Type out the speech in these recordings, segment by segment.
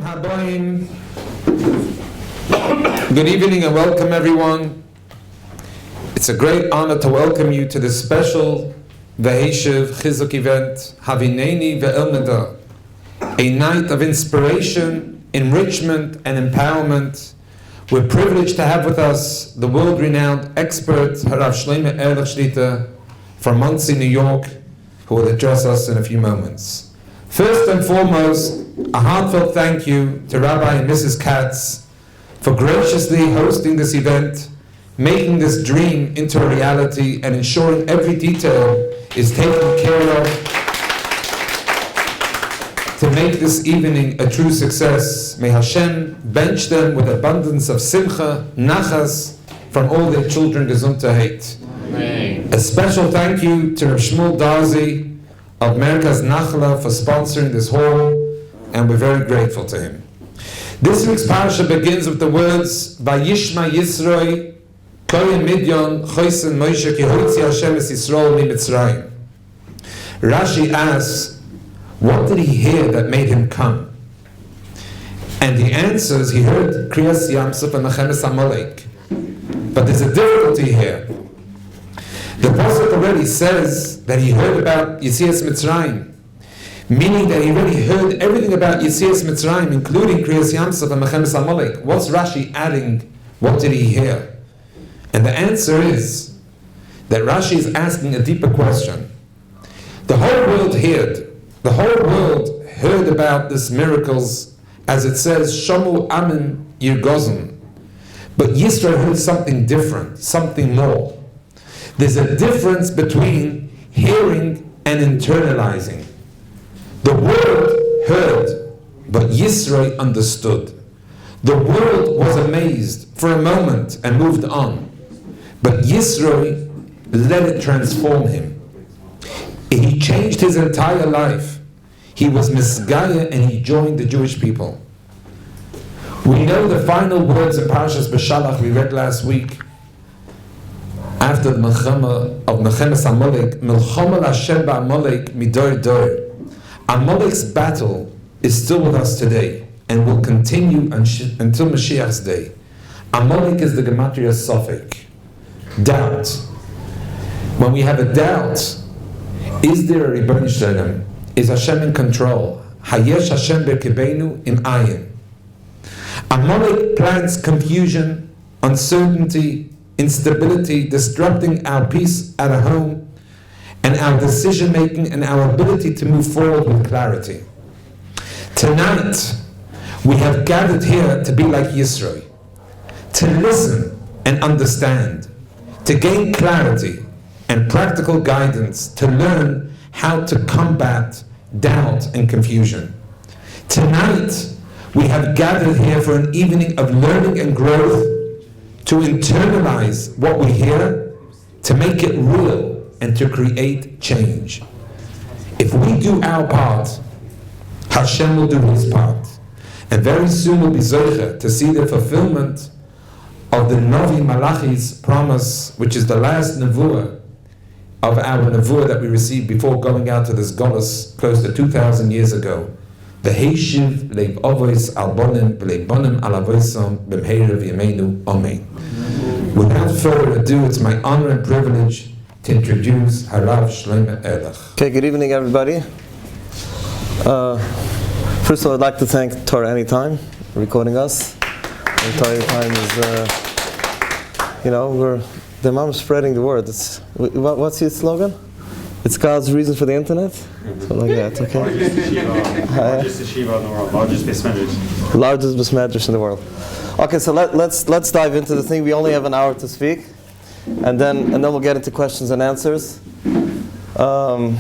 Habayim. Good evening and welcome everyone. It's a great honor to welcome you to this special Veheshev Chizuk event, Havineini ve'Elmeda, a night of inspiration, enrichment and empowerment. We're privileged to have with us the world-renowned expert, Rabbi Shloime Ehrlich Shlit from Monsey, New York, who will address us in a few moments. First and foremost, a heartfelt thank you to Rabbi and Mrs. Katz for graciously hosting this event, making this dream into a reality, and ensuring every detail is taken care of to make this evening a true success. May Hashem bench them with abundance of simcha, nachas, from all their children, gesundheit. Amen. A special thank you to Rabbi Shmuel Darzi of Merkaz Nachla for sponsoring this hall, and we're very grateful to him. This week's parasha begins with the words, Vayishma Yisroi, Koyim Midyon, Choysen Moshe, Ki Hoitzi Hashem es Yisrael mi Mitzrayim. Rashi asks, what did he hear that made him come? And the answer is, he heard Kiryat Sefer and Mechemes Amalek. But there's a difficulty here. The Pasuk already says that he heard about Yetzias Mitzrayim, meaning that he already heard everything about Yetzias Mitzrayim, including Kiryat Sefer and Mechemes Amalek. What's Rashi adding? What did he hear? And the answer is that Rashi is asking a deeper question. The whole world heard about these miracles, as it says, Shamu Amin Yirgozim. But Yisrael heard something different, something more. There's a difference between hearing and internalizing. The world heard, but Yisrael understood. The world was amazed for a moment and moved on. But Yisrael let it transform him. He changed his entire life. He was misgaya and he joined the Jewish people. We know the final words in Parashas B'Shalach we read last week. After the Milchama of Mechemes Amalek, Milchama Hashem ba'Amalek midor dor. Amalek's battle is still with us today and will continue until Mashiach's day. Amalek is the gematria Sofek. Doubt. When we have a doubt, is there a Rebbeinu Shalom? Is Hashem in control? Hayesh Hashem be'kebeinu im ayin. Amalek plants confusion, uncertainty, instability, disrupting our peace at home and our decision making and our ability to move forward with clarity. Tonight, we have gathered here to be like Yisro, to listen and understand, to gain clarity and practical guidance, to learn how to combat doubt and confusion. Tonight, we have gathered here for an evening of learning and growth, to internalize what we hear, to make it real, and to create change. If we do our part, Hashem will do his part. And very soon we'll be zoche to see the fulfillment of the Novi Malachi's promise, which is the last nevuah of our nevuah that we received before going out to this Golus close to 2,000 years ago. The Heishiv leib avos al bonim v'leib bonim al avosom b'mheirav yameinu amen. Without further ado, it's my honor and privilege to introduce Rabbi Shloime Ehrlich. Okay, good evening, everybody. First of all, I'd like to thank Torah Anytime for recording us. And Torah Anytime is, the mom's spreading the word. What's your slogan? It's God's reason for the internet? Something like that, okay? Largest yeshiva in the world, largest base medrash. Largest base medrash in the world. Okay, so let's dive into the thing. We only have an hour to speak, and then we'll get into questions and answers. I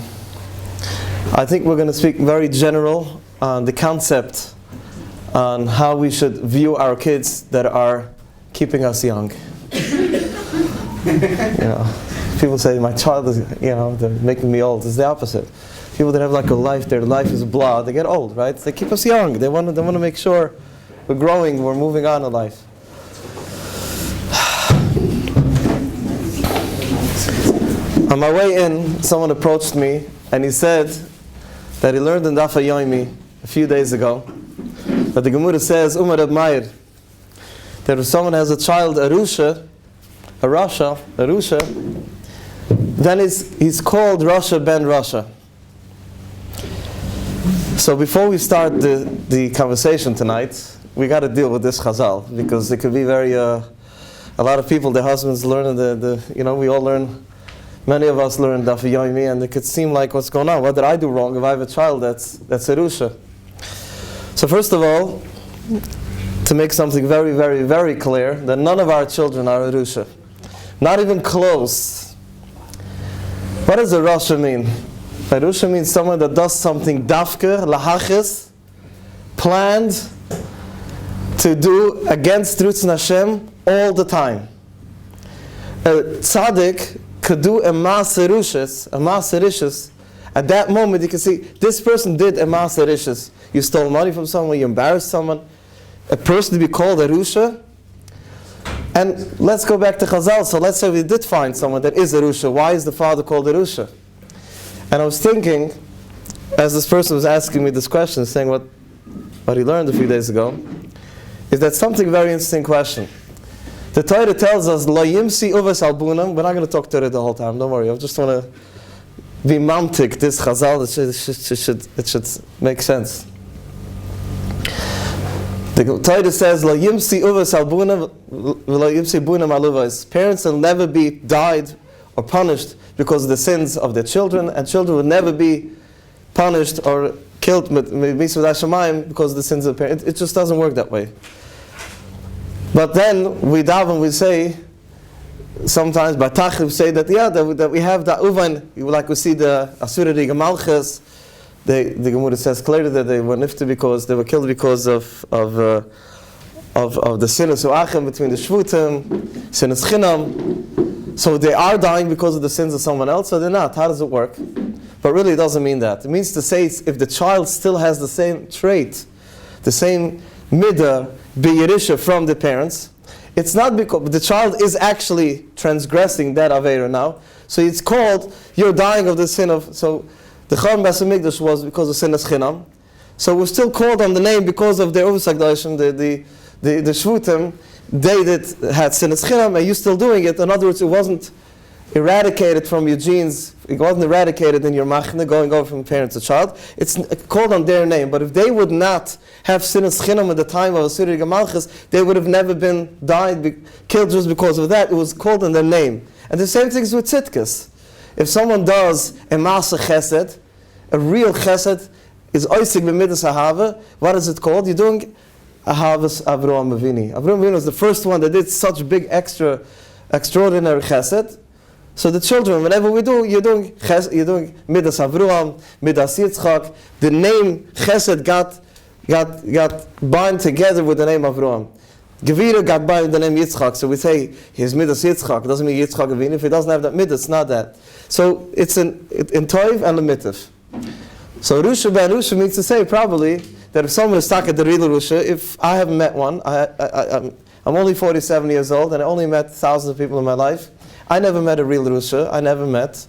think we're going to speak very general on the concept on how we should view our kids that are keeping us young. People say my child is, they're making me old. It's the opposite. People that have like a life, their life is blah, they get old, right? They keep us young. They want to make sure we're growing, we're moving on in life. On my way in, someone approached me and he said that he learned in Daf Yomi a few days ago But the Gemara says, Reb Meir, that if someone has a child, a Rusha, then he's called Rasha ben Rasha. So before we start the conversation tonight, we got to deal with this Chazal, because it could be very, a lot of people, their husbands learn, we all learn, many of us learn Daf Yomi, and it could seem like, what's going on? What did I do wrong if I have a child that's a Rusha? So first of all, to make something very, very, very clear, that none of our children are a Rusha. Not even close. What does a Rasha mean? A Rusha means someone that does something dafker, lahachis, planned to do against Rutzon Hashem all the time. A tzaddik could do a maaseh rishus. At that moment you can see, this person did a maaseh rishus. You stole money from someone, you embarrassed someone. A person to be called a Rusha. And let's go back to Chazal. So let's say we did find someone that is a Rusha. Why is the father called a Rusha? And I was thinking, as this person was asking me this question, saying what he learned a few days ago, is that something very interesting question. The Torah tells us, Lo yimsi uvas albunam. We're not going to talk Torah the whole time, don't worry. I just want to be mamtik, this Chazal, it should make sense. The Torah says, "Lo yimsi uvas albunam, lo yimsi bunam aluvas." Parents will never be died or punished because of the sins of their children, and children will never be punished or killed because of the sins of the parents. It just doesn't work that way. But then we daven, we say, sometimes by Tachriv we say that that we have the uvan, like we see the Asura Malchus. The Gemara says clearly that they were nifted because they were killed because of the sinas u'achem between the shvutim, sinas chinam. So they are dying because of the sins of someone else, or they're not. How does it work? But really it doesn't mean that. It means to say if the child still has the same trait, the same midah, biyirisha from the parents, it's not because the child is actually transgressing that aveira now. So it's called, you're dying of the sin of, so the Chorban Beis Hamikdash was because of sinas chinam. So we're still called on the name because of their Uvasagdashim, the Shvutim, they had sinas chinam, and you still doing it. In other words, it wasn't eradicated from your genes, it wasn't eradicated in your machne, going over from parent to child. It's called on their name. But if they would not have sinas chinam at the time of Asuri Gamalchus, they would have never been killed just because of that. It was called on their name. And the same thing is with tzidkas. If someone does a maaseh chesed, a real chesed, is oisig b'midas ahava, what is it called? You're doing ahavas Avraham Avinu. Avraham Avinu was the first one that did such big extraordinary chesed. So the children, whenever we do, you're doing midas Avraham, midas Yitzchak. The name chesed got bound together with the name Avraham. Gevira got by with the name Yitzchak, so we say he's midas Yitzchak. It doesn't mean Yitzchak Avinu. If he doesn't have that midas, it's not that. So it's in toiv and lemitiv. So Rusha ben Rusha means to say probably that if someone is stuck at the real Rusha, if I haven't met one, I'm only 47 years old and I only met thousands of people in my life. I never met a real Rusha. I never met.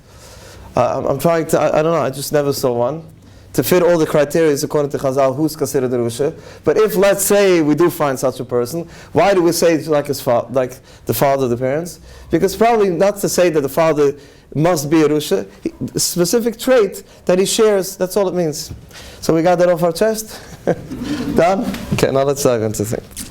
I'm trying to. I don't know. I just never saw one. To fit all the criteria according to Chazal, who's considered a Rusha. But if, let's say, we do find such a person, why do we say it's like like the father of the parents? Because probably not to say that the father must be a Rusha, a specific trait that he shares, that's all it means. So we got that off our chest? Done? Okay, now let's dive into things.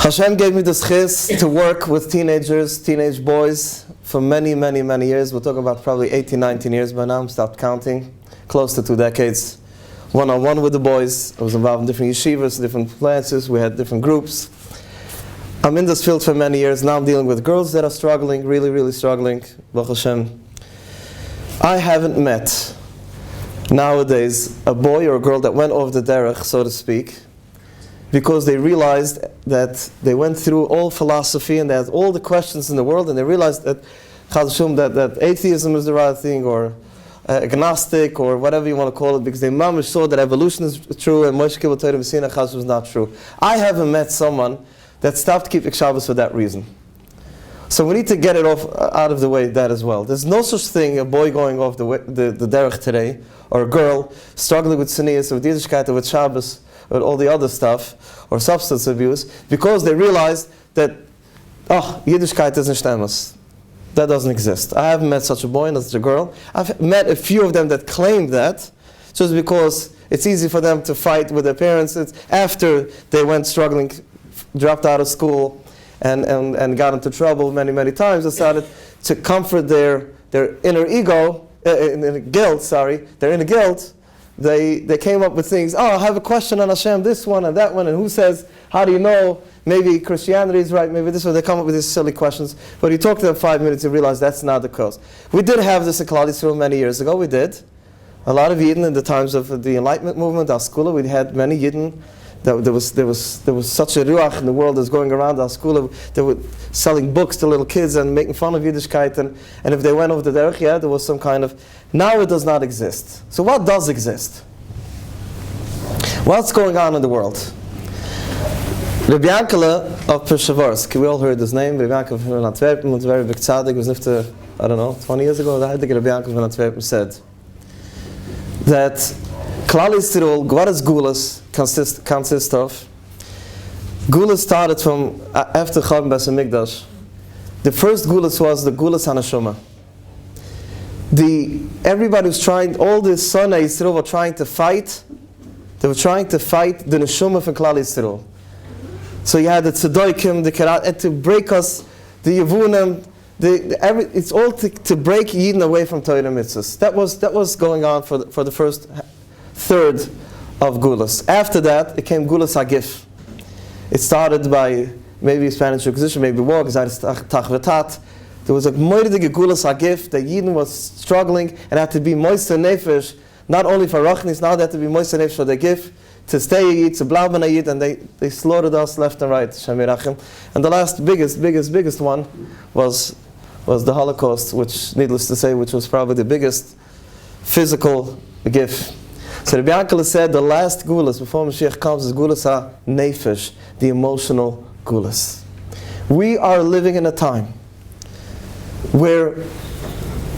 Hashem gave me the schis to work with teenage boys, for many, many, many years. We're talking about probably 18, 19 years by now. Stopped counting. Close to 2 decades. One-on-one with the boys. I was involved in different yeshivas, different classes. We had different groups. I'm in this field for many years. Now I'm dealing with girls that are struggling, really, really struggling. Baruch Hashem. I haven't met, nowadays, a boy or a girl that went off the derech, so to speak, because they realized that they went through all philosophy and they had all the questions in the world, and they realized that that atheism is the right thing, or agnostic, or whatever you want to call it, because they mamish saw that evolution is true and Moshe Kibbutz Torah Messina was not true. I haven't met someone that stopped keeping Shabbos for that reason. So we need to get it out of the way, that as well. There's no such thing, a boy going off the derech today, or a girl struggling with tznius, with Yiddishkeit, or with Shabbos, or all the other stuff, or substance abuse, because they realize that, Yiddishkeit is nicht emes. That doesn't exist. I haven't met such a boy and such a girl. I've met a few of them that claim that, just because it's easy for them to fight with their parents. It's after they went struggling, dropped out of school, and got into trouble many, many times, decided to comfort their inner ego, their inner guilt. They came up with things, I have a question on Hashem, this one and that one, and who says, how do you know, maybe Christianity is right, maybe this one. They come up with these silly questions. But you talk to them 5 minutes, you realize that's not the cause. We did have this in Kiryat Sefer many years ago, we did. A lot of Yidden in the times of the Enlightenment movement, our school, we had many Yidden. There was such a ruach in the world that's going around our school. They were selling books to little kids and making fun of Yiddishkeit. And if they went over the derech, there was some kind of... Now it does not exist. So what does exist? What's going on in the world? Rabbi Yankele of Peshavorsky, we all heard his name. Rabbi Yankele from Antwerpen was a very big tzaddik. It was after, 20 years ago, I think Rabbi Yankele from Antwerpen said that Klal Yisrael, what does Gulas consist of? Gulas started from after Churban Beis Hamikdash. The first Gulas was the Gulas HaNeshama. Everybody was trying, all the Sonai Yisrael were trying to fight. They were trying to fight the Neshama from Klal Yisrael. So you had the Tzedokim, the Kiryat, and to break us, the Yevunim, it's all to break Yidden away from Torah mitzvahs. That was going on for the first third of Gulas. After that, it came Gulas HaGif. It started by maybe Spanish Inquisition, maybe war, Tach. There was a moidige Gulas HaGif that Yidden was struggling and had to be moist nefesh, not only for Rachnis, now they had to be moist nefesh for the Gif, to stay Yid, to bleiben a Yid, and they slaughtered us left and right, Shem Yirachim. And the last biggest one was the Holocaust, which, needless to say, which was probably the biggest physical Gif. So Rabbi Yankele said the last Gulas before Mashiach comes is Gulas HaNefesh, the emotional Gulas. We are living in a time where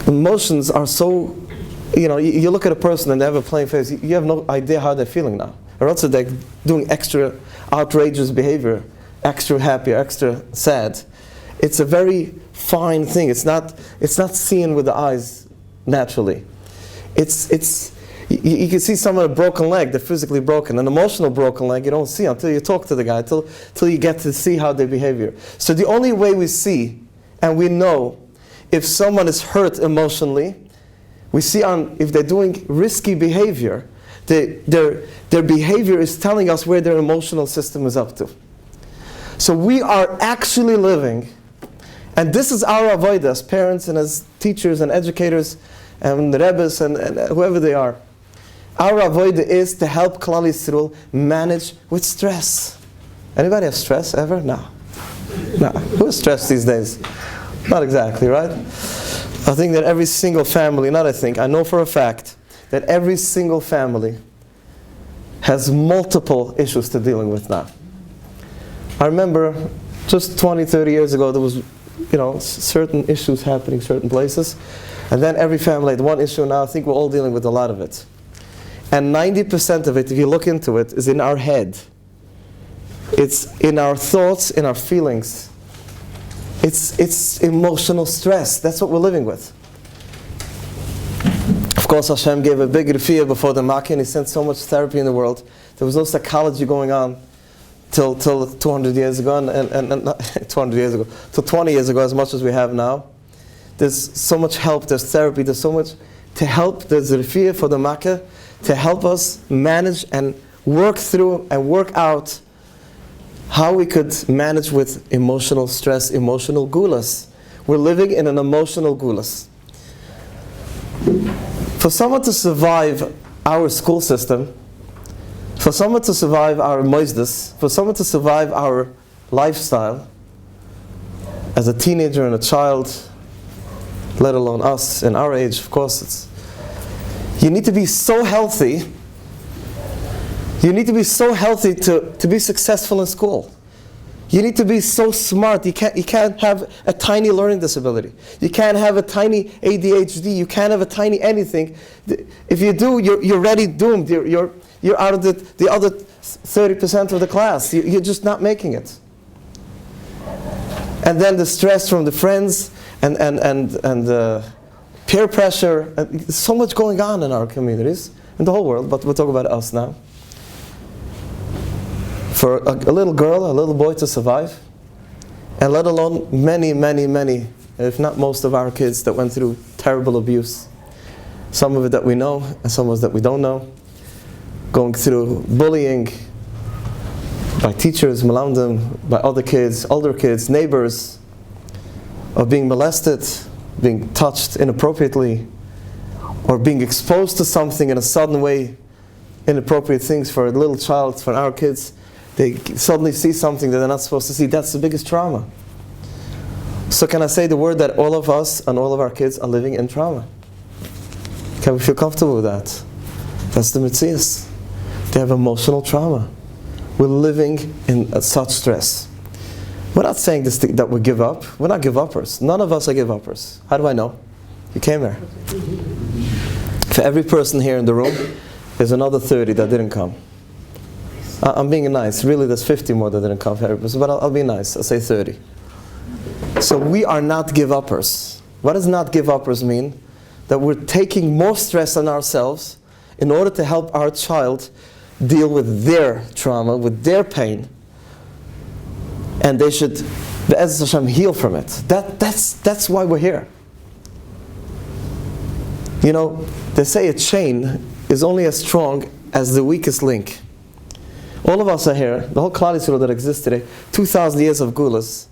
emotions are so, you look at a person and they have a plain face, you have no idea how they're feeling now. Or else they're doing extra outrageous behavior, extra happy, extra sad. It's a very fine thing. It's not seen with the eyes naturally. You can see someone with a broken leg, they're physically broken. An emotional broken leg you don't see until you talk to the guy, till you get to see how they behave. So the only way we see and we know if someone is hurt emotionally, we see if they're doing risky behavior, their behavior is telling us where their emotional system is up to. So we are actually living, and this is our avodah as parents and as teachers and educators and rabbis and whoever they are. Our avodah is to help Klal Yisrael manage with stress. Anybody have stress ever? No. Who has stress these days? Not exactly, right? I think that every single family, I know for a fact, that every single family has multiple issues to dealing with now. I remember just 20, 30 years ago, there was, certain issues happening certain places. And then every family had one issue. Now I think we're all dealing with a lot of it. And 90% of it, if you look into it, is in our head. It's in our thoughts, in our feelings. It's emotional stress. That's what we're living with. Of course, Hashem gave a big refuah before the Makkah, and He sent so much therapy in the world. There was no psychology going on till 200 years ago, and 200 years ago, till 20 years ago, as much as we have now. There's so much help. There's therapy. There's so much to help. There's refuah for the Makkah to help us manage and work through and work out how we could manage with emotional stress, emotional gulas. We're living in an emotional gulas. For someone to survive our school system, for someone to survive our moistus, for someone to survive our lifestyle, as a teenager and a child, let alone us in our age, of course, you need to be so healthy. You need to be so healthy to be successful in school. You need to be so smart. You can't have a tiny learning disability. You can't have a tiny ADHD. You can't have a tiny anything. If you do, you're already doomed. You're out of the other 30% of the class. You're just not making it. And then the stress from the friends and peer pressure. There's so much going on in our communities, in the whole world, but we'll talk about us now. For a little girl, a little boy to survive, and let alone many, if not most of our kids that went through terrible abuse. Some of it that we know, and some of it that we don't know. Going through bullying by teachers, malamdim, by other kids, older kids, neighbors, of being molested, being touched inappropriately, or being exposed to something in a sudden way, inappropriate things for a little child, for our kids. They suddenly see something that they're not supposed to see. That's the biggest trauma. So can I say the word that all of us and all of our kids are living in trauma? Can we feel comfortable with that? That's the Metzias. They have emotional trauma. We're living in such stress. We're not saying this that we give up. We're not give-uppers. None of us are give-uppers. How do I know? You came here. For every person here in the room, there's another 30 that didn't come. I'm being nice. Really, there's 50 more that didn't come for every person, but I'll be nice. I'll say 30. So we are not give-uppers. What does not give-uppers mean? That we're taking more stress on ourselves in order to help our child deal with their trauma, with their pain, and they should, Be'ez Hashem, heal from it. That's why we're here. You know, they say a chain is only as strong as the weakest link. All of us are here, the whole Klal Yisrael that exists today, 2,000 years of gulas.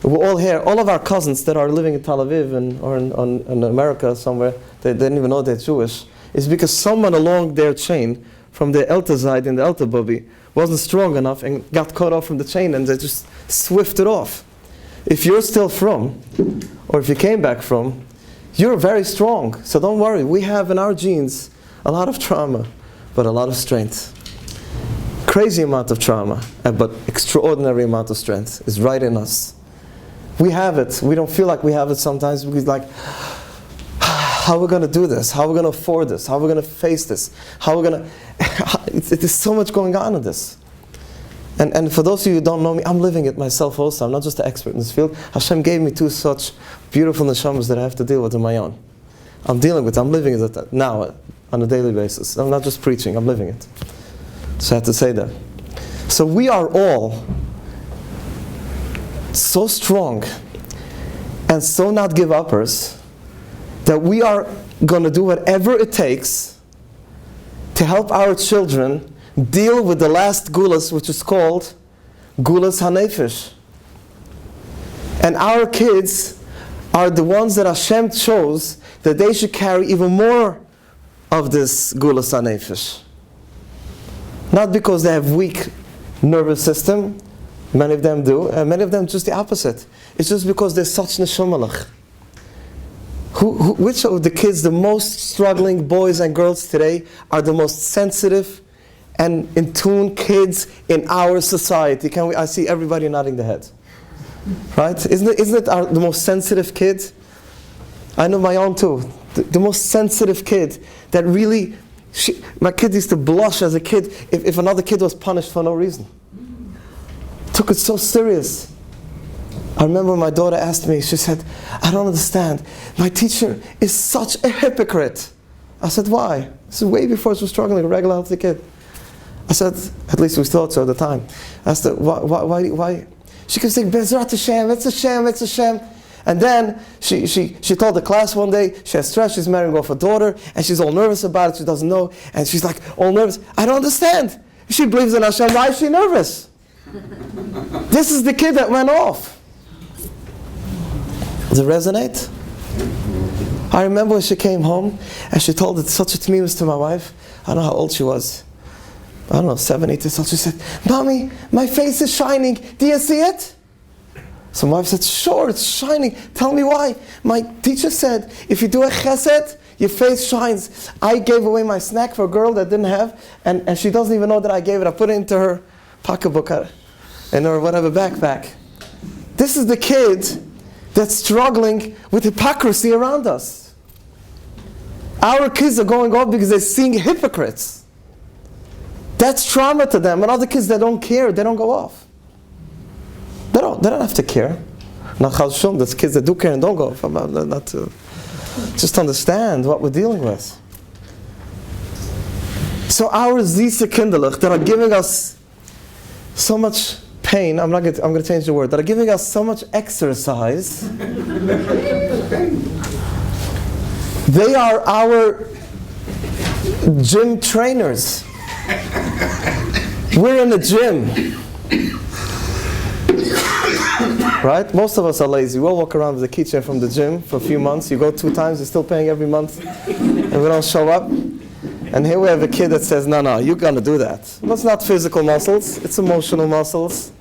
We're all here. All of our cousins that are living in Tel Aviv or in America somewhere, they didn't even know they're Jewish, is because someone along their chain, from the Elta side in the Elta Bubby, wasn't strong enough and got caught off from the chain and they just swifted off. If you're still from, or if you came back from, you're very strong. So don't worry. We have in our genes a lot of trauma, but a lot of strength. Crazy amount of trauma, but extraordinary amount of strength is right in us. We have it. We don't feel like we have it sometimes because like, how are we going to do this? How are we going to afford this? How are we going to face this? How are we going to... There's so much going on in this. And for those of you who don't know me, I'm living it myself also. I'm not just an expert in this field. Hashem gave me two such beautiful neshamas that I have to deal with on my own. I'm dealing with it. I'm living it now on a daily basis. I'm not just preaching. I'm living it. So I have to say that. So we are all so strong and so not give-uppers that we are going to do whatever it takes to help our children deal with the last gulas, which is called gulas hanefesh. And our kids are the ones that Hashem chose that they should carry even more of this gulas hanefesh. Not because they have weak nervous system, many of them do, and many of them just the opposite. It's just because they're such neshamalach. Which of the kids, the most struggling boys and girls today, are the most sensitive and in tune kids in our society? I see everybody nodding their head. Right? Isn't it the most sensitive kid? I know my own too. The most sensitive kid that really... my kid used to blush as a kid if another kid was punished for no reason. Took it so serious. I remember my daughter asked me, she said, I don't understand. My teacher is such a hypocrite. I said, why? This is way before she was struggling, a regular healthy kid. I said, at least we thought so at the time. I said, why? She kept saying, Bezrat Hashem, it's a shame. And then she told the class one day, she has stress, she's marrying off her daughter, and she's all nervous about it, she doesn't know, and she's like, all nervous. I don't understand. If she believes in Hashem, why is she nervous? This is the kid that went off. Does it resonate? I remember when she came home, and she told it such a tmimus to my wife. I don't know how old she was. I don't know, 7, 8 years old. She said, Mommy, my face is shining. Do you see it? So my wife said, sure, it's shining. Tell me why. My teacher said, if you do a chesed, your face shines. I gave away my snack for a girl that didn't have, and she doesn't even know that I gave it. I put it into her pocketbook. in her whatever backpack. This is the kid that's struggling with hypocrisy around us. Our kids are going off because they're seeing hypocrites. That's trauma to them. And other kids that don't care, they don't go off. They don't have to care. Not Chal there's kids that do care and don't go off. Not to just understand what we're dealing with. So our Zisa Kinderlich that are giving us so much pain, I'm going to change the word, that are giving us so much exercise, they are our gym trainers. We're in the gym. Right? Most of us are lazy. We'll walk around with a keychain from the gym for a few months. You go 2 times, you're still paying every month, and we don't show up. And here we have a kid that says, no, you're going to do that. Well, it's not physical muscles, it's emotional muscles.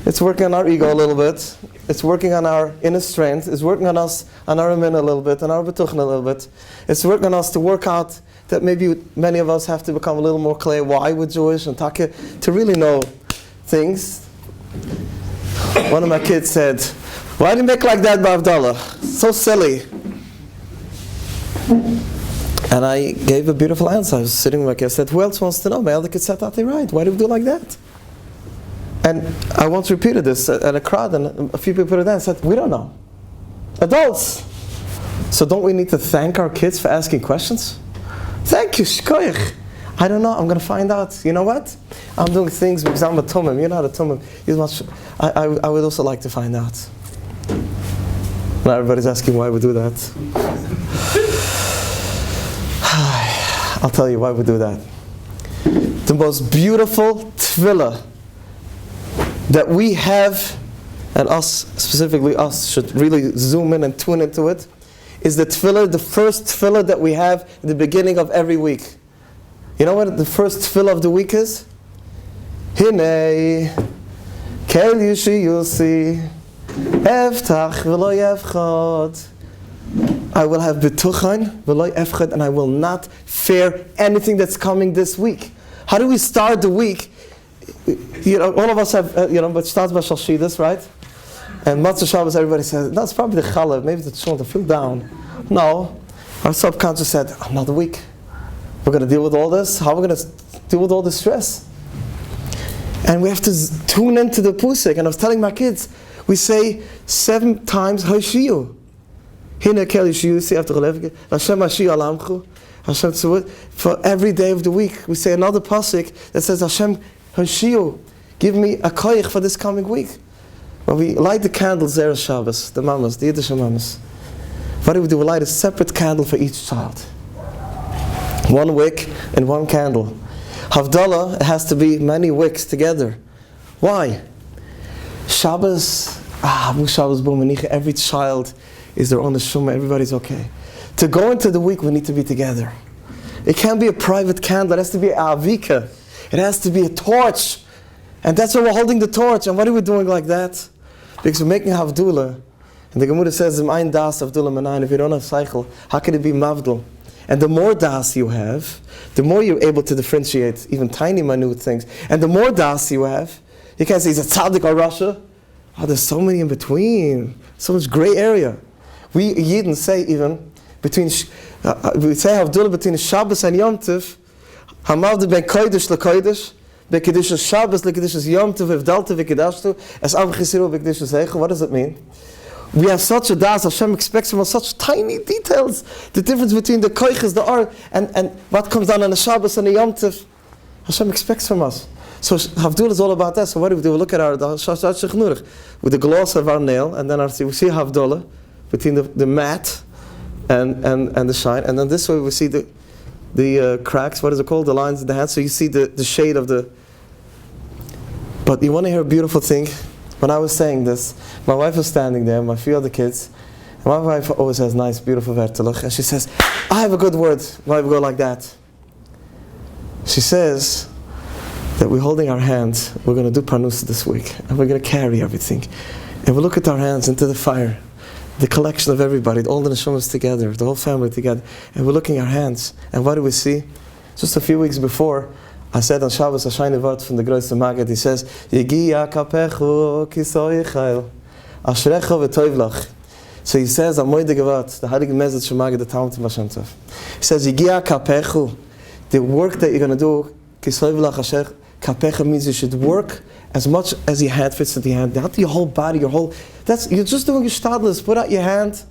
It's working on our ego a little bit. It's working on our inner strength. It's working on us, on our emin a little bit, on our betuchen a little bit. It's working on us to work out that maybe many of us have to become a little more clear why we're Jewish and to really know things. One of my kids said, why do you make like that, Bavdallah? So silly. And I gave a beautiful answer. I was sitting with my kid. I said, who else wants to know? My other kid said, Tati, right. Why do we do like that? And I once repeated this at a crowd, and a few people put it down and said, we don't know. Adults. So don't we need to thank our kids for asking questions? Thank you, shkoyach. I don't know, I'm going to find out. You know what? I'm doing things because I'm a tumim. You're not a tumim. I would also like to find out. Now everybody's asking why we do that. I'll tell you why we do that. The most beautiful tefillah that we have, and us, specifically us, should really zoom in and tune into it, is the tefillah, the first tefillah that we have at the beginning of every week. You know what the first tefillah of the week is? Hinei, kel yushi yusi, eftach v'lo yefchad. I will have betuchan v'lo yefchad, and I will not fear anything that's coming this week. How do we start the week? You know, all of us have, but it starts by Shalshidus, right? And Matzah Shabbos, everybody says, no, it's probably the Chalev, maybe the Tshon, to feel down. No, our subconscious said, another week. We're going to deal with all this. How are we going to deal with all this stress? And we have to tune into the Pusik. And I was telling my kids, we say 7 times Hashiyu. Hine kel Hashiyu, see after Hashem Hashiyu alamchu. Hashem tzuvut. For every day of the week, we say another Pusik that says Hashem Hashiyu, give me a koyach for this coming week. When we light the candles there as Shabbos, the mamas, the Yiddish mamas, what do? We light a separate candle for each child. 1 wick and 1 candle. Havdalah has to be many wicks together. Why? Shabbos, Shabbos bo menicha, every child is their own neshama, everybody's okay. To go into the week, we need to be together. It can't be a private candle, it has to be a avika. It has to be a torch. And that's why we're holding the torch. And what are we doing like that? Because we're making Havdullah. And the Gemara says, Ein das Havdullah menayin. If you don't have cycle, how can it be Mavdul? And the more das you have, the more you're able to differentiate even tiny, minute things. And the more das you have, you can't say, he's a tzaddik or Rasha. Oh, there's so many in between. So much gray area. We Yidden say even, we say Havdullah between Shabbos and Yom Tov, Hamavdu ben kodesh lekodesh, be kedusha Shabbos lekedusha Yom Tov v'vdalta v'kedashtu, as av chesiru v'kedusha zeicha. What does it mean? We have such a das. Hashem expects from us such tiny details. The difference between the koiches, the art, and what comes down on the Shabbos and the Yom Tov. Hashem expects from us. So Havdullah is all about that. So what do? We look at our with the gloss of our nail, and then we see Havdullah between the mat and the shine, and then this way we see the cracks, what is it called? The lines in the hand. So you see the shade of the... But you want to hear a beautiful thing? When I was saying this, my wife was standing there, my 3 other kids, and my wife always has nice, beautiful vertelach, and she says, I have a good word. Why we go like that? She says that we're holding our hands, we're going to do parnus this week, and we're going to carry everything. And we look at our hands into the fire, the collection of everybody, all the neshamas together, the whole family together, and we're looking at our hands, and what do we see? Just a few weeks before, I said on Shabbos a shiny word from the Große Maggid. He says, Yegiya kapechu kisoyichel, ashrecha v'toivlach. So he says, Amoide Gevat, the Heilige message from Maggid, the Talmud of Hashem Tov. He says, Yegiya kapechu, the work that you're going to do, kisoyichel asher kapecha means you should work as much as your hand fits into your hand. Not your whole body, you're just doing your shtadlis. Put out your hand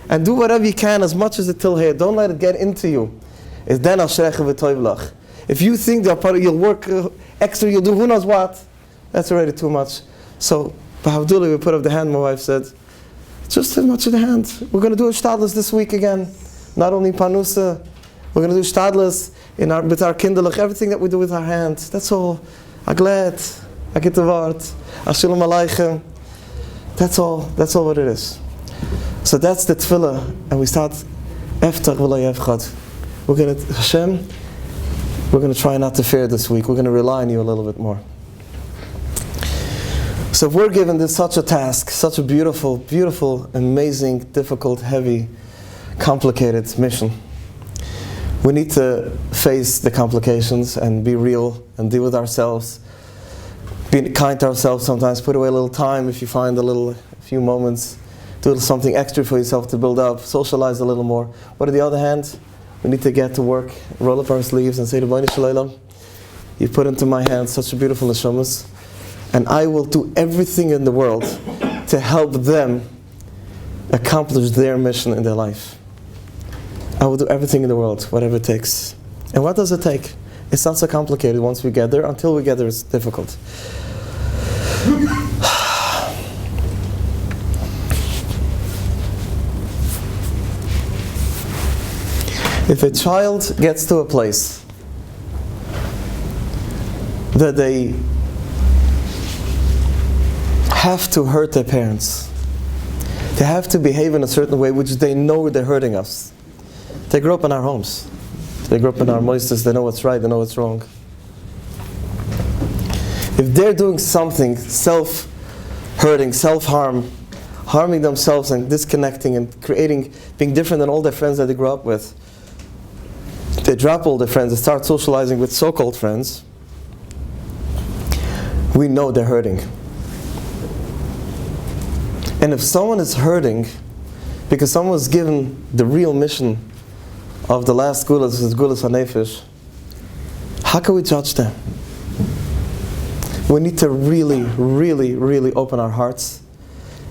and do whatever you can as much as it till here. Don't let it get into you. It's then ashrecha v'toivlach. If you think that part you'll work extra, you'll do who knows what, that's already too much. So, B'Havdullah, we put up the hand, my wife said, just as much of the hand. We're going to do a shtadlis this week again. Not only panusa, we're going to do shtadlis with our kinderlich, everything that we do with our hands. That's all. Aglet, Agitavart, Ashalom Aleichem. That's all what it is. So that's the tefillah, and we start Eftach v'lo yevchad. We're going to, Hashem, we're going to try not to fear this week. We're going to rely on you a little bit more. So if we're given such a task, such a beautiful, beautiful, amazing, difficult, heavy, complicated mission, we need to face the complications and be real and deal with ourselves. Be kind to ourselves sometimes. Put away a little time if you find a few moments. Do something extra for yourself to build up. Socialize a little more. But on the other hand, we need to get to work, roll up our sleeves and say, Rabbi Shloime, you put into my hands such a beautiful neshamas, and I will do everything in the world to help them accomplish their mission in their life. I will do everything in the world, whatever it takes. And what does it take? It's not so complicated once we get there. Until we get there, it's difficult. If a child gets to a place that they have to hurt their parents, they have to behave in a certain way which they know they're hurting us. They grew up in our homes. They grew up in our moistus, they know what's right, they know what's wrong. If they're doing something self-hurting, self-harm, harming themselves and disconnecting and being different than all their friends that they grew up with, they drop all their friends and start socializing with so-called friends, we know they're hurting. And if someone is hurting because someone was given the real mission of the last gulas, is gulas hanefesh, how can we judge them? We need to really, really, really open our hearts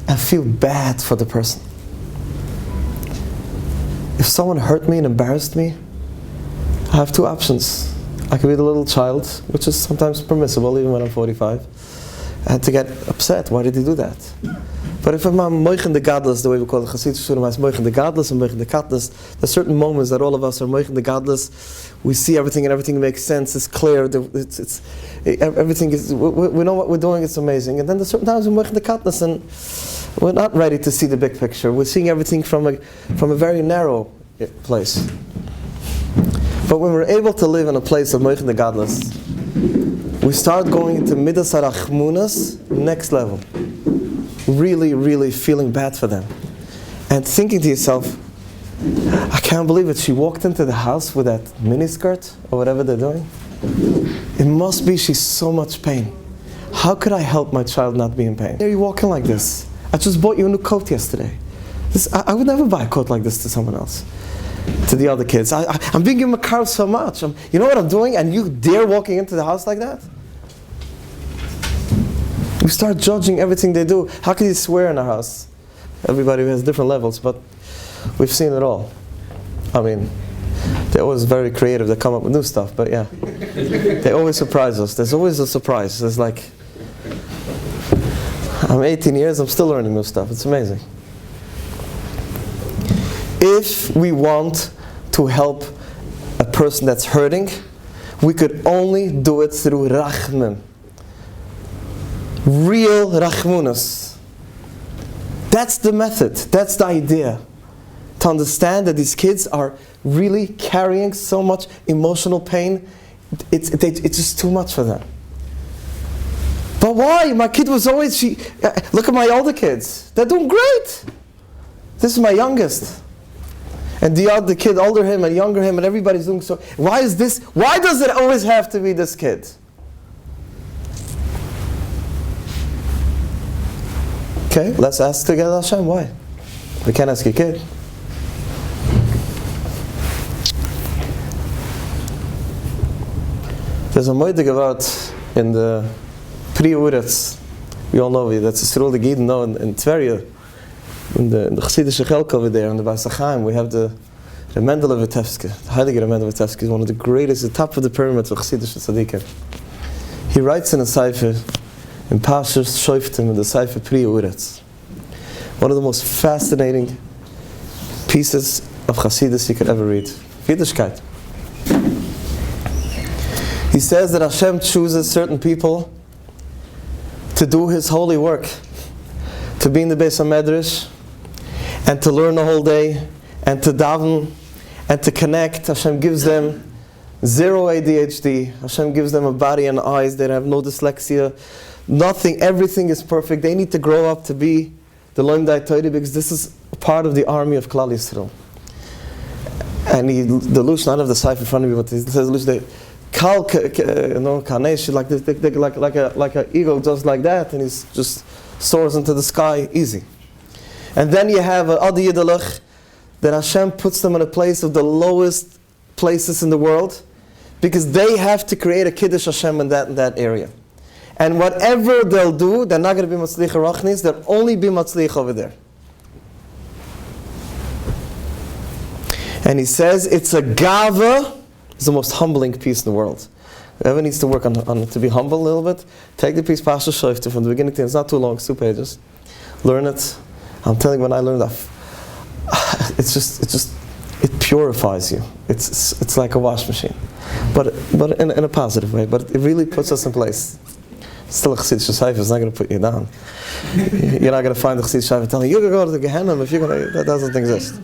and feel bad for the person. If someone hurt me and embarrassed me, I have two options. I could be the little child, which is sometimes permissible even when I'm 45, and to get upset. Why did he do that? But if I'm moichen the gadlus, the way we call it Chassidus Shurim, is moichen the gadlus and moichen the katlas, there's certain moments that all of us are moichen the gadlus. We see everything and everything makes sense. It's clear. Everything is. We know what we're doing. It's amazing. And then there's certain times we moichen the katlas and we're not ready to see the big picture. We're seeing everything from a very narrow place. But when we're able to live in a place of moichen the gadlus, we start going into midas harachmunas, next level. Really, really feeling bad for them. And thinking to yourself, I can't believe it, she walked into the house with that miniskirt or whatever they're doing. It must be she's so much pain. How could I help my child not be in pain? Are you walking like this? I just bought you a new coat yesterday. I would never buy a coat like this to someone else. To the other kids. I'm being given a car so much. You know what I'm doing? And you dare walking into the house like that? We start judging everything they do. How can you swear in our house? Everybody has different levels, but we've seen it all. I mean, they're always very creative. They come up with new stuff, but yeah. They always surprise us. There's always a surprise. There's like, I'm 18 years, I'm still learning new stuff. It's amazing. If we want to help a person that's hurting, we could only do it through rachmim. Real rachmunas. That's the method. That's the idea. To understand that these kids are really carrying so much emotional pain, it's just too much for them. But why? My kid was always, look at my older kids. They're doing great. This is my youngest. And the kid older him and younger him and everybody's doing so. Why does it always have to be this kid? Okay, let's ask together Hashem, why? We can't ask your kid. There's a moedig about in the Pri-Uretz. We all know it. That's a Sirul the Giden know in Tveria. In the Chassidische Chelk over there, in the Basachaim, we have the Mendele Vitebske. The Heilige Mendele Vitebske is one of the greatest, the top of the pyramid of Chassidische Tzadikim. He writes in a Sefer, in Pashas Shoiftim, in the Sefer Pri-Uretz, one of the most fascinating pieces of Chassidus you could ever read. Yiddishkeit. He says that Hashem chooses certain people to do His holy work, to be in the Beis HaMedrash, and to learn the whole day, and to daven, and to connect. Hashem gives them zero ADHD. Hashem gives them a body and eyes. They have no dyslexia. Nothing, everything is perfect. They need to grow up to be the Loimdai Torah, because this is part of the army of Klal Yisrael. And the Lush, I don't have the cipher in front of me, but he says Lush, Kanesh, like an eagle, just like that, and he just soars into the sky, easy. And then you have Adi Yidalach, that Hashem puts them in a place of the lowest places in the world, because they have to create a Kiddush Hashem in that area. And whatever they'll do, they're not going to be Matzlich Rachnis, they'll only be Matzlich over there. And he says, it's a Gava. It's the most humbling piece in the world. Whoever needs to work on to be humble a little bit, take the piece Pasha Shoifta from the beginning to end. It's not too long, it's 2 pages. Learn it. I'm telling you, when I learned that, it purifies you. It's like a wash machine, but in a positive way. But it really puts us in place. Still a Chassidische Sefer is not going to put you down. You're not going to find the Chassidische Sefer telling you, you can go to the Gehenna if you're going to. That doesn't exist.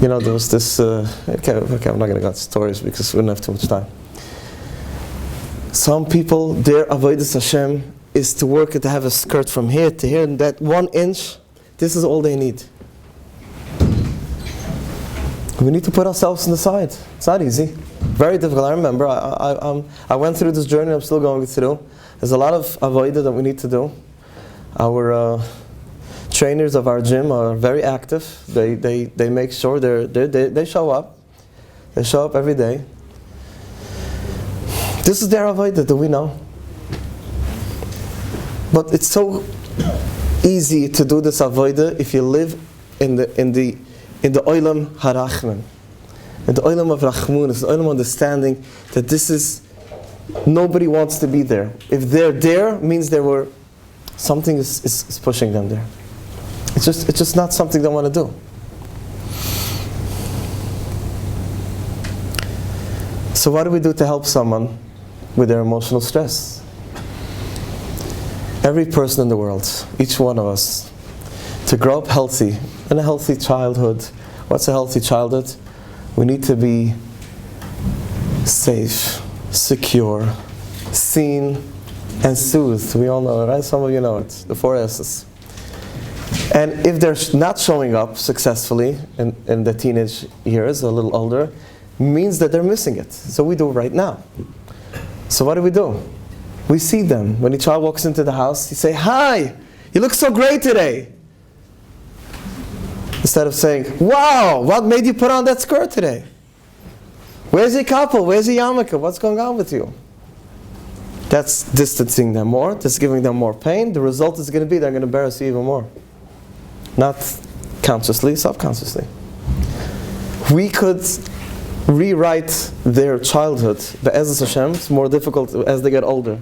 You know, there was this, okay, I'm not going to go into stories because we don't have too much time. Some people, their Avodas Hashem is to work to have a skirt from here to here, and that 1 inch, this is all they need. We need to put ourselves on the side. It's not easy. Very difficult. I remember, I went through this journey, I'm still going through. There's a lot of Avodah that we need to do. Our trainers of our gym are very active. They make sure they show up. They show up every day. This is their avodah that we know. But it's so easy to do this avodah if you live in the olam harachman, in the olam of rachmunus, the olam of understanding that this is, nobody wants to be there. If they're there, means something is pushing them there. It's just not something they want to do. So what do we do to help someone with their emotional stress? Every person in the world, each one of us, to grow up healthy, in a healthy childhood. What's a healthy childhood? We need to be safe, secure, seen, and soothed. We all know it, right? Some of you know it, the 4 S's. And if they're not showing up successfully in the teenage years, a little older, means that they're missing it. So we do it right now. So what do? We see them. When a child walks into the house, you say, "Hi, you look so great today." Instead of saying, "Wow, what made you put on that skirt today? Where's your couple? Where's your yarmulke? What's going on with you?" That's distancing them more. That's giving them more pain. The result is going to be they're going to embarrass you even more. Not consciously, subconsciously. We could rewrite their childhood. Be'ezus Hashem, it's more difficult as they get older.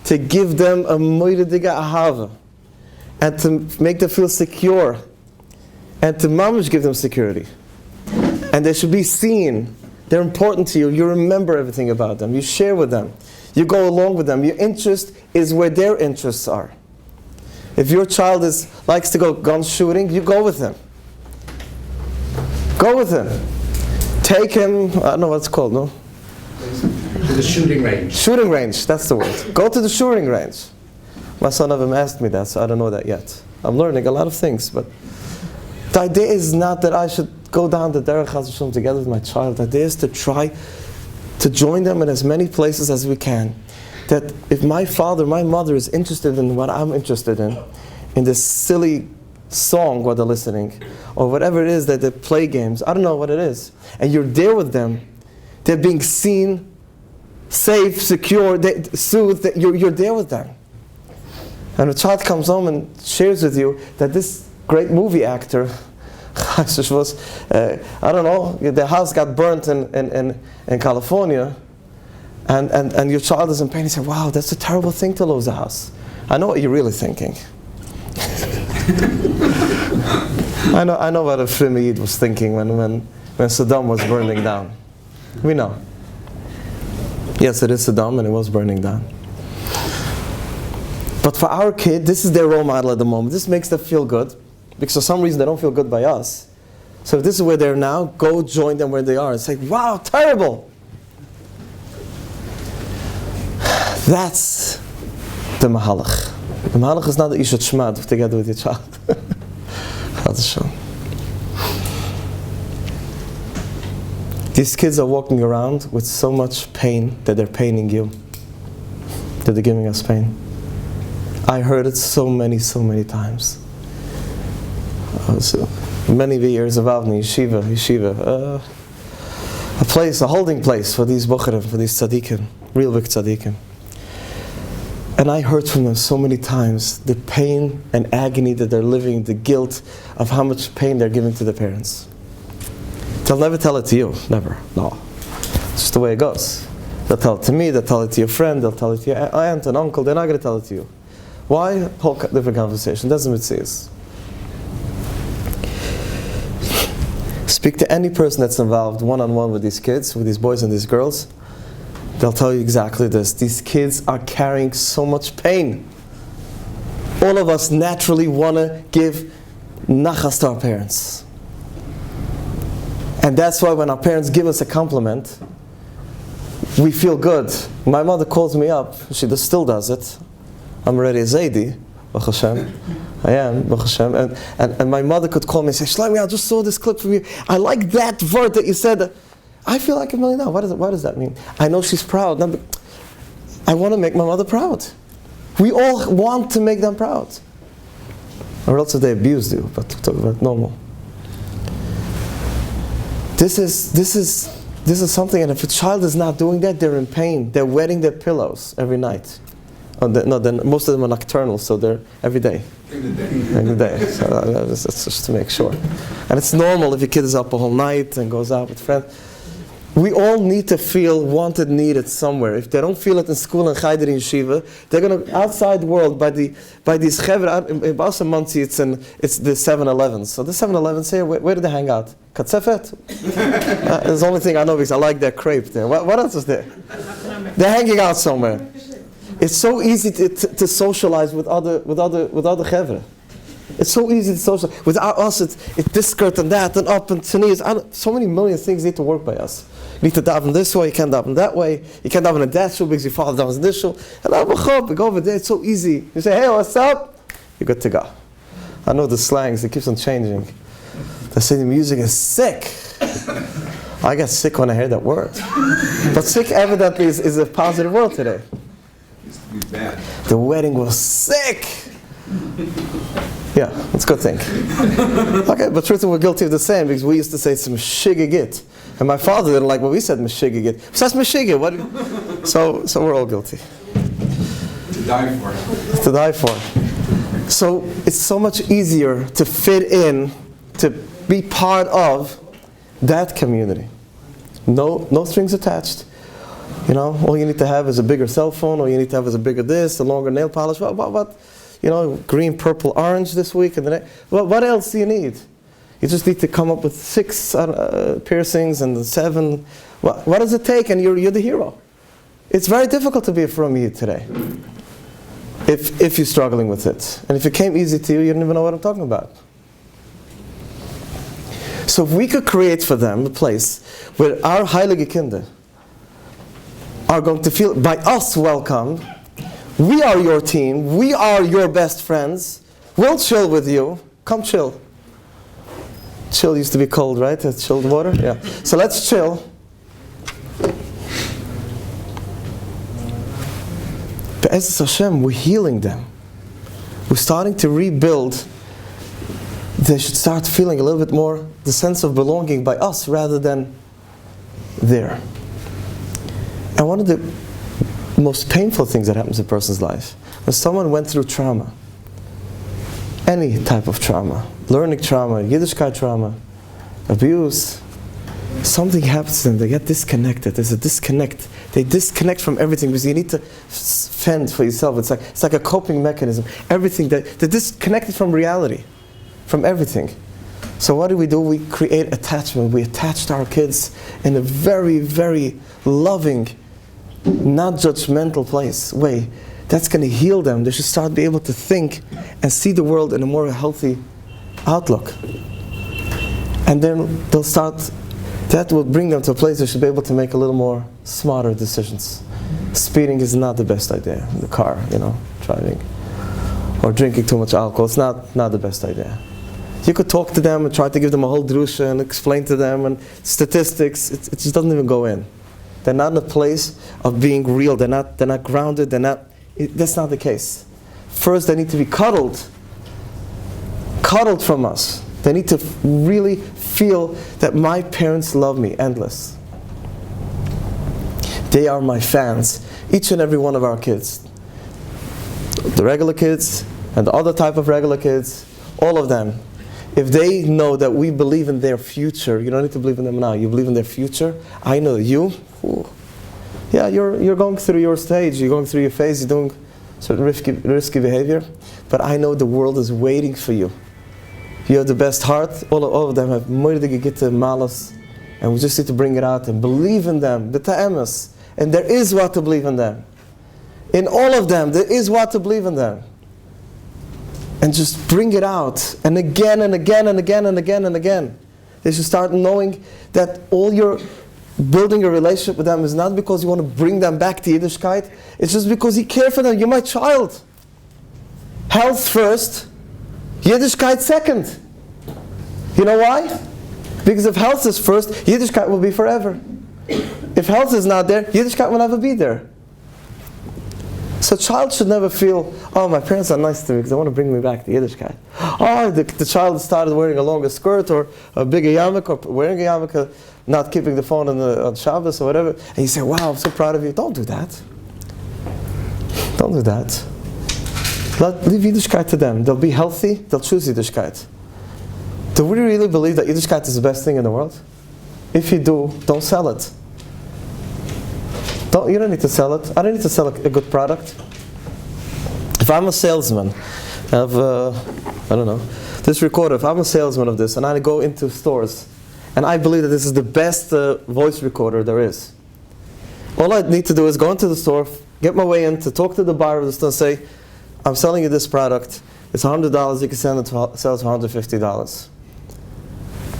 To give them a moiridiga ahava, and to make them feel secure, and to mamish give them security. And they should be seen. They're important to you. You remember everything about them. You share with them. You go along with them. Your interest is where their interests are. If your child likes to go gun shooting, you go with him. Go with him. Take him, I don't know what it's called, no? To the shooting range. Shooting range, that's the word. Go to the shooting range. My son never asked me that, so I don't know that yet. I'm learning a lot of things, but The idea is not that I should go down the Derech Chas v'Shalom together with my child. The idea is to try to join them in as many places as we can. That if my father, my mother is interested in what I'm interested in this silly song what they're listening, or whatever it is that they play games, I don't know what it is, and you're there with them, they're being seen, safe, secure, soothed, that you're there with them. And a child comes home and shares with you that this great movie actor, I don't know, their house got burnt in California, and your child is in pain. You say, wow, that's a terrible thing to lose a house. I know what you're really thinking. I know what a Frimi Yid was thinking when Saddam was burning down. We know. Yes, it is Saddam and it was burning down. But for our kid, this is their role model at the moment. This makes them feel good, because for some reason they don't feel good by us. So if this is where they're now, go join them where they are and say, wow, terrible. That's the Mahalach. The Mahalach is not that you should shmad together with your child. These kids are walking around with so much pain that they're paining you. That they're giving us pain. I heard it so many times. Many years of Avni, yeshiva, a place, a holding place for these bocharim, for these tzaddikim, real big tzaddikim. And I heard from them so many times the pain and agony that they're living, the guilt of how much pain they're giving to their parents. They'll never tell it to you, never, no. It's just the way it goes. They'll tell it to me, they'll tell it to your friend, they'll tell it to your aunt and uncle, they're not going to tell it to you. Why? Whole different conversation, doesn't it see? Speak to any person that's involved one-on-one with these kids, with these boys and these girls. They'll tell you exactly this. These kids are carrying so much pain. All of us naturally want to give nachas to our parents. And that's why when our parents give us a compliment, we feel good. My mother calls me up. She still does it. I'm already a Zaidi, Baruch Hashem. I am, Baruch Hashem. And my mother could call me and say, Shloime, I just saw this clip from you. I like that word that you said. I feel like $1 million. What does that mean? I know she's proud. I want to make my mother proud. We all want to make them proud. Or else if they abused you, but to talk about normal. This is something, and if a child is not doing that, they're in pain. They're wetting their pillows every night. Most of them are nocturnal, so they're every day. In the day. So that's just to make sure. And it's normal if your kid is up a whole night and goes out with friends. We all need to feel wanted, needed somewhere. If they don't feel it in school and Chayder in Yeshiva, they're going to, outside the world, by these Chevra, in Monsey, it's the 7-Elevens. So the 7-Elevens here, where do they hang out? Katsefet? That's the only thing I know, because I like their crepe there. What else is there? They're hanging out somewhere. It's so easy to socialize with other Chevra. It's so easy to socialize. Without us, it's this skirt and that and up and tenias. So many million things need to work by us. You need to daven this way, you can't daven that way. You can't daven in that shul because your father davens in this shul. We go over there, it's so easy. You say, hey, what's up? You're good to go. I know the slangs, it keeps on changing. They say the music is sick. I get sick when I hear that word. But sick evidently is a positive word today. Used to be bad. The wedding was sick. Yeah, that's a good thing. Okay, but truthfully we're guilty of the same, because we used to say it's meshigigit. And my father didn't like what we said, meshigigit. So that's meshigig. So we're all guilty. To die for. To die for. So it's so much easier to fit in, to be part of that community. No strings attached. You know, all you need to have is a bigger cell phone, all you need to have is a bigger this, a longer nail polish. What? You know, green, purple, orange this week, and the next. What else do you need? You just need to come up with 6 piercings and 7. What does it take? And you're the hero. It's very difficult to be a From Yid today, if you're struggling with it. And if it came easy to you, you don't even know what I'm talking about. So if we could create for them a place where our Heilige Kinder are going to feel by us welcome. We are your team. We are your best friends. We'll chill with you. Come chill. Chill used to be cold, right? Chilled water? Yeah. So let's chill. Be'ezus Hashem, we're healing them. We're starting to rebuild. They should start feeling a little bit more the sense of belonging by us rather than there. And one of the most painful things that happens in a person's life, when someone went through trauma, any type of trauma, learning trauma, Yiddishkeit trauma, abuse, something happens to them, they get disconnected. There's a disconnect. They disconnect from everything because you need to fend for yourself. It's like a coping mechanism. Everything, they're disconnected from reality, from everything. So what do? We create attachment. We attach to our kids in a very, very loving, not judgmental way. That's going to heal them. They should start being able to think and see the world in a more healthy outlook. And then they'll start, that will bring them to a place they should be able to make a little more smarter decisions. Speeding is not the best idea in the car, driving. Or drinking too much alcohol. It's not the best idea. You could talk to them and try to give them a whole drusha and explain to them and statistics. It just doesn't even go in. They're not in a place of being real. They're not grounded. That's not the case. First, they need to be cuddled from us. They need to really feel that my parents love me, endless. They are my fans. Each and every one of our kids. The regular kids and the other type of regular kids, all of them. If they know that we believe in their future, you don't need to believe in them now, you believe in their future, I know you, yeah, you're going through your stage, you're going through your phase, you're doing certain risky behavior, but I know the world is waiting for you. You have the best heart, all of them have moirdige gitte malas, and we just need to bring it out and believe in them, b'ta'emes, and there is what to believe in them. In all of them, there is what to believe in them. And just bring it out, and again and again and again and again and again. They should start knowing that all your building a relationship with them is not because you want to bring them back to Yiddishkeit, it's just because you care for them. You're my child. Health first, Yiddishkeit second. You know why? Because if health is first, Yiddishkeit will be forever. If health is not there, Yiddishkeit will never be there. So a child should never feel, oh, my parents are nice to me because they want to bring me back to Yiddishkeit. Oh, the child started wearing a longer skirt or a bigger yarmulke or wearing a yarmulke, not keeping the phone on Shabbos or whatever. And you say, wow, I'm so proud of you. Don't do that. Don't do that. Leave Yiddishkeit to them. They'll be healthy. They'll choose Yiddishkeit. Do we really believe that Yiddishkeit is the best thing in the world? If you do, don't sell it. You don't need to sell it. I don't need to sell a good product. If I'm a salesman of, this recorder, if I'm a salesman of this and I go into stores and I believe that this is the best voice recorder there is, all I need to do is go into the store, get my way in to talk to the buyer of the store and say, I'm selling you this product. It's $100. You can sell it for $150.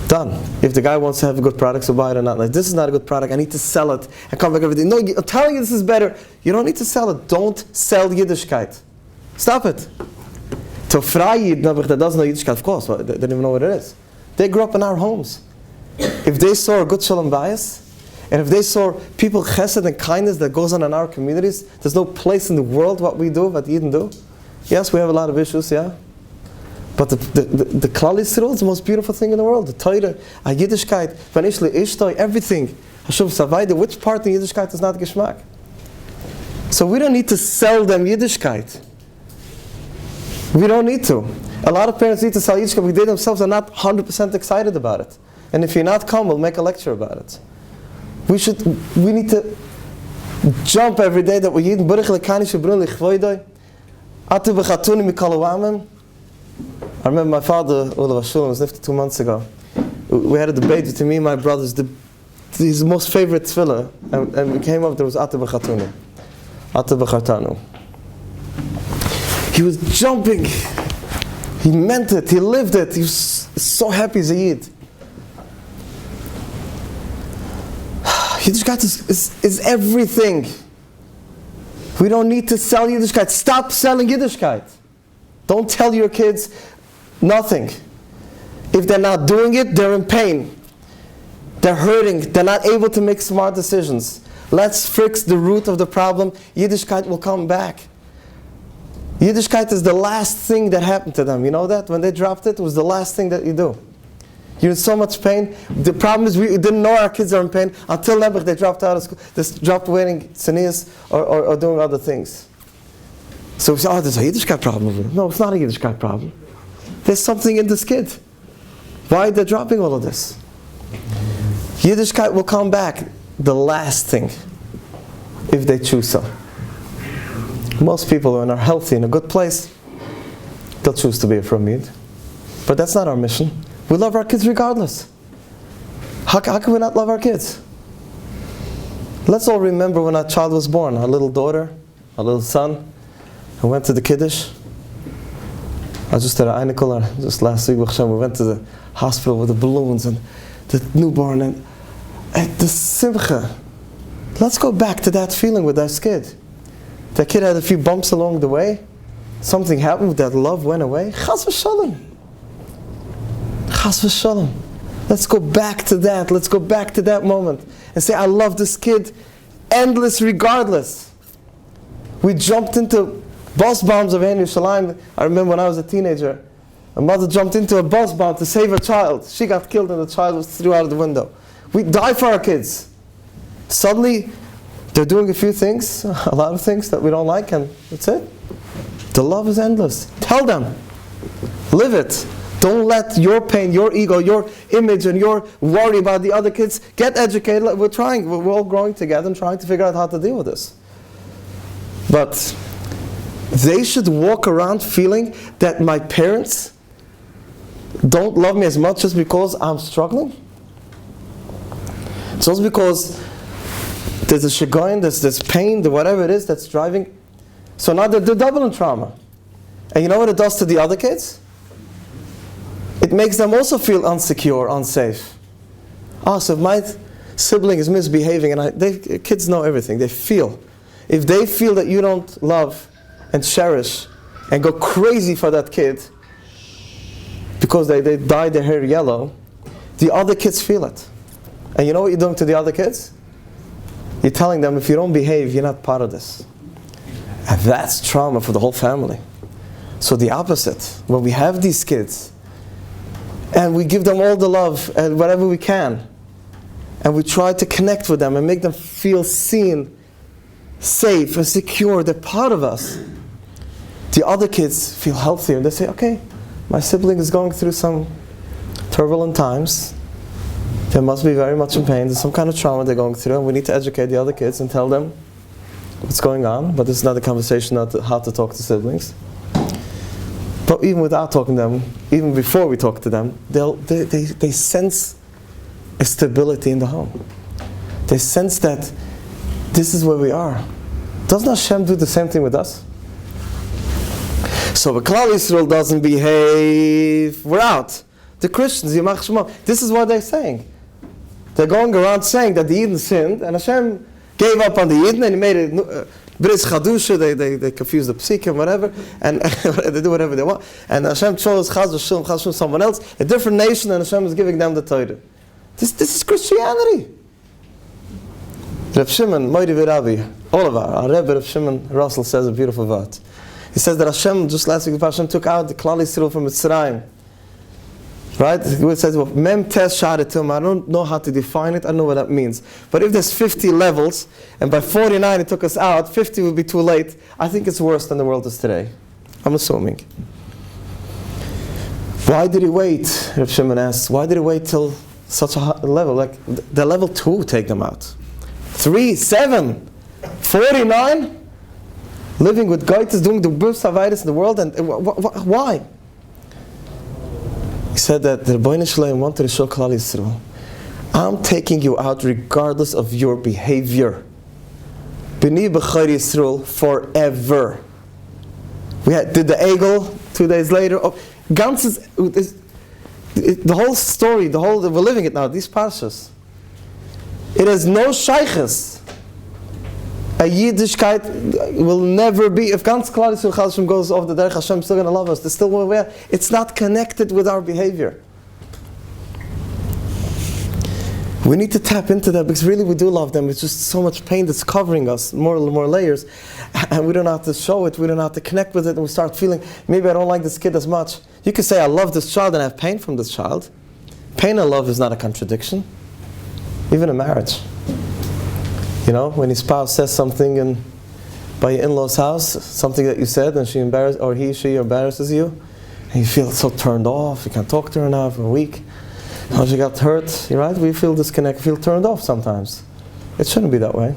Done. If the guy wants to have a good product, so buy it or not. Like, this is not a good product, I need to sell it and come back every day. No, I'm telling you this is better. You don't need to sell it. Don't sell Yiddishkeit. Stop it. To Frayid, that doesn't know Yiddishkeit, of course, they don't even know what it is. They grew up in our homes. If they saw a good shalom bayis, and if they saw people chesed and kindness that goes on in our communities, there's no place in the world what we do, what Yidden do. Yes, we have a lot of issues, yeah. But the Klal Yisrael is the most beautiful thing in the world. The Torah, a Yiddishkeit, Vanishli Ishtoi, everything. Hashuv Savaida, which part in Yiddishkeit is not Geschmack? So we don't need to sell them Yiddishkeit. We don't need to. A lot of parents need to sell Yiddishkeit because they themselves are not 100% excited about it. And if you're not calm, we'll make a lecture about it. We need to jump every day that we Yidden Baruch Lekani Shebrun Lichvoidoi Atu B'chatuni Mikol U'amim. I remember my father, Rabbi Shloime, was lifted 2 months ago. We had a debate between me and my brothers, his most favorite tefillah, and we came up, there was Ata B'chatunu. Ata B'chatanu. He was jumping. He meant it, he lived it, he was so happy as a Yid. Yiddishkeit is everything. We don't need to sell Yiddishkeit. Stop selling Yiddishkeit. Don't tell your kids nothing. If they're not doing it, they're in pain. They're hurting. They're not able to make smart decisions. Let's fix the root of the problem. Yiddishkeit will come back. Yiddishkeit is the last thing that happened to them. You know that? When they dropped it, it was the last thing that you do. You're in so much pain. The problem is we didn't know our kids are in pain until they dropped out of school. They dropped wearing tznius or doing other things. So we say, oh, there's a Yiddishkeit problem. No, it's not a Yiddishkeit problem. There's something in this kid. Why are they dropping all of this? Yiddishkeit will come back, the last thing, if they choose so. Most people who are healthy, in a good place, they'll choose to be a from Yid. But that's not our mission. We love our kids regardless. How can we not love our kids? Let's all remember when our child was born, our little daughter, our little son, who went to the Kiddush. I just did an Einikol just last week. We went to the hospital with the balloons and the newborn and the simcha. Let's go back to that feeling with that kid. That kid had a few bumps along the way. Something happened, that love went away. Chas v'shalom. Chas v'shalom. Let's go back to that. Let's go back to that moment and say, I love this kid endless regardless. We jumped into bus bombs of Yerushalayim. I remember when I was a teenager, a mother jumped into a bus bomb to save her child. She got killed and the child was thrown out of the window. We die for our kids. Suddenly, they're doing a few things, a lot of things that we don't like, and that's it. The love is endless. Tell them. Live it. Don't let your pain, your ego, your image, and your worry about the other kids get educated. We're trying. We're all growing together and trying to figure out how to deal with this. But they should walk around feeling that my parents don't love me as much just because I'm struggling. It's also because there's a shigoyin, there's pain, whatever it is that's driving. So now they're double in trauma. And you know what it does to the other kids? It makes them also feel insecure, unsafe. So if my sibling is misbehaving, and kids know everything, they feel. If they feel that you don't love and cherish and go crazy for that kid because they dye their hair yellow, the other kids feel it. And you know what you're doing to the other kids? You're telling them, if you don't behave, you're not part of this. And that's trauma for the whole family. So the opposite, when we have these kids, and we give them all the love and whatever we can, and we try to connect with them and make them feel seen, safe and secure, they're part of us. The other kids feel healthier. They say, okay, my sibling is going through some turbulent times. They must be very much in pain. There's some kind of trauma they're going through, and we need to educate the other kids and tell them what's going on. But this is not a conversation on how to talk to siblings. But even without talking to them, even before we talk to them, they sense a stability in the home. They sense that this is where we are. Doesn't Hashem do the same thing with us? So if Klal Yisrael doesn't behave, we're out. The Christians, Yimach Shema, this is what they're saying. They're going around saying that the Yidden sinned, and Hashem gave up on the Yidden, and He made it Bris Chadusha, they confuse the Psikim, whatever, and they do whatever they want. And Hashem chose Chaz V'Shalom, someone else, a different nation, and Hashem is giving them the Torah. This is Christianity. Reb Shimon, Moiri V'Rabi, all of our Rebbe Reb Shimon Russell says a beautiful word. He says that Hashem, just last week, Hashem took out the Klal Yisrael from Mitzrayim. Right? It says, well, Mem Tes Sha'aretum. I don't know how to define it. I don't know what that means. But if there's 50 levels, and by 49 it took us out, 50 would be too late. I think it's worse than the world is today. I'm assuming. Why did He wait? Reb Shimon asks. Why did He wait till such a high level? Like the level 2 take them out. 3, 7, 49. Living with Goites, doing the worst virus in the world, and why? He said that the Rabbi Shloime wanted to show Klal Yisrael, I'm taking you out regardless of your behavior. B'ni b'chayr Yisrael forever. We did the Egel 2 days later. Gantz is the whole story, we're living it now, these parshas. It has no shaykhs. A Yiddishkeit will never be, if Gantz Klal Yisrael goes off the derech, Hashem is still going to love us. There's still where we are. It's not connected with our behavior. We need to tap into that because really we do love them. It's just so much pain that's covering us, more layers. And we don't know how to show it, we don't know how to connect with it, and we start feeling, maybe I don't like this kid as much. You could say, I love this child and I have pain from this child. Pain and love is not a contradiction. Even in marriage. You know, when your spouse says something by your in-law's house, something that you said, and she embarrasses you, and you feel so turned off, you can't talk to her now for a week. How she got hurt, you're right? We feel disconnected, feel turned off sometimes. It shouldn't be that way.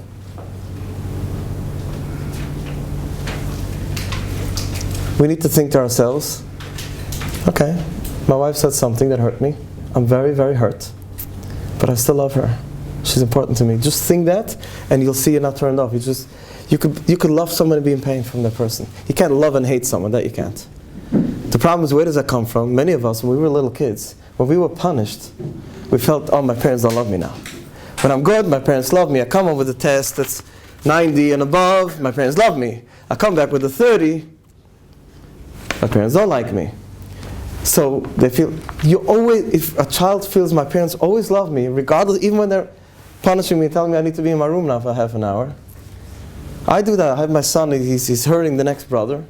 We need to think to ourselves, okay, my wife said something that hurt me. I'm very, very hurt. But I still love her. She's important to me. Just think that, and you'll see you're not turned off. You could love someone and be in pain from that person. You can't love and hate someone, that you can't. The problem is, where does that come from? Many of us, when we were little kids, when we were punished, we felt, oh, my parents don't love me now. When I'm good, my parents love me. I come home with a test that's 90 and above, my parents love me. I come back with a 30, my parents don't like me. So they feel, if a child feels my parents always love me, regardless, even when they're punishing me, telling me I need to be in my room now for half an hour. I do that. I have my son, he's hurting the next brother.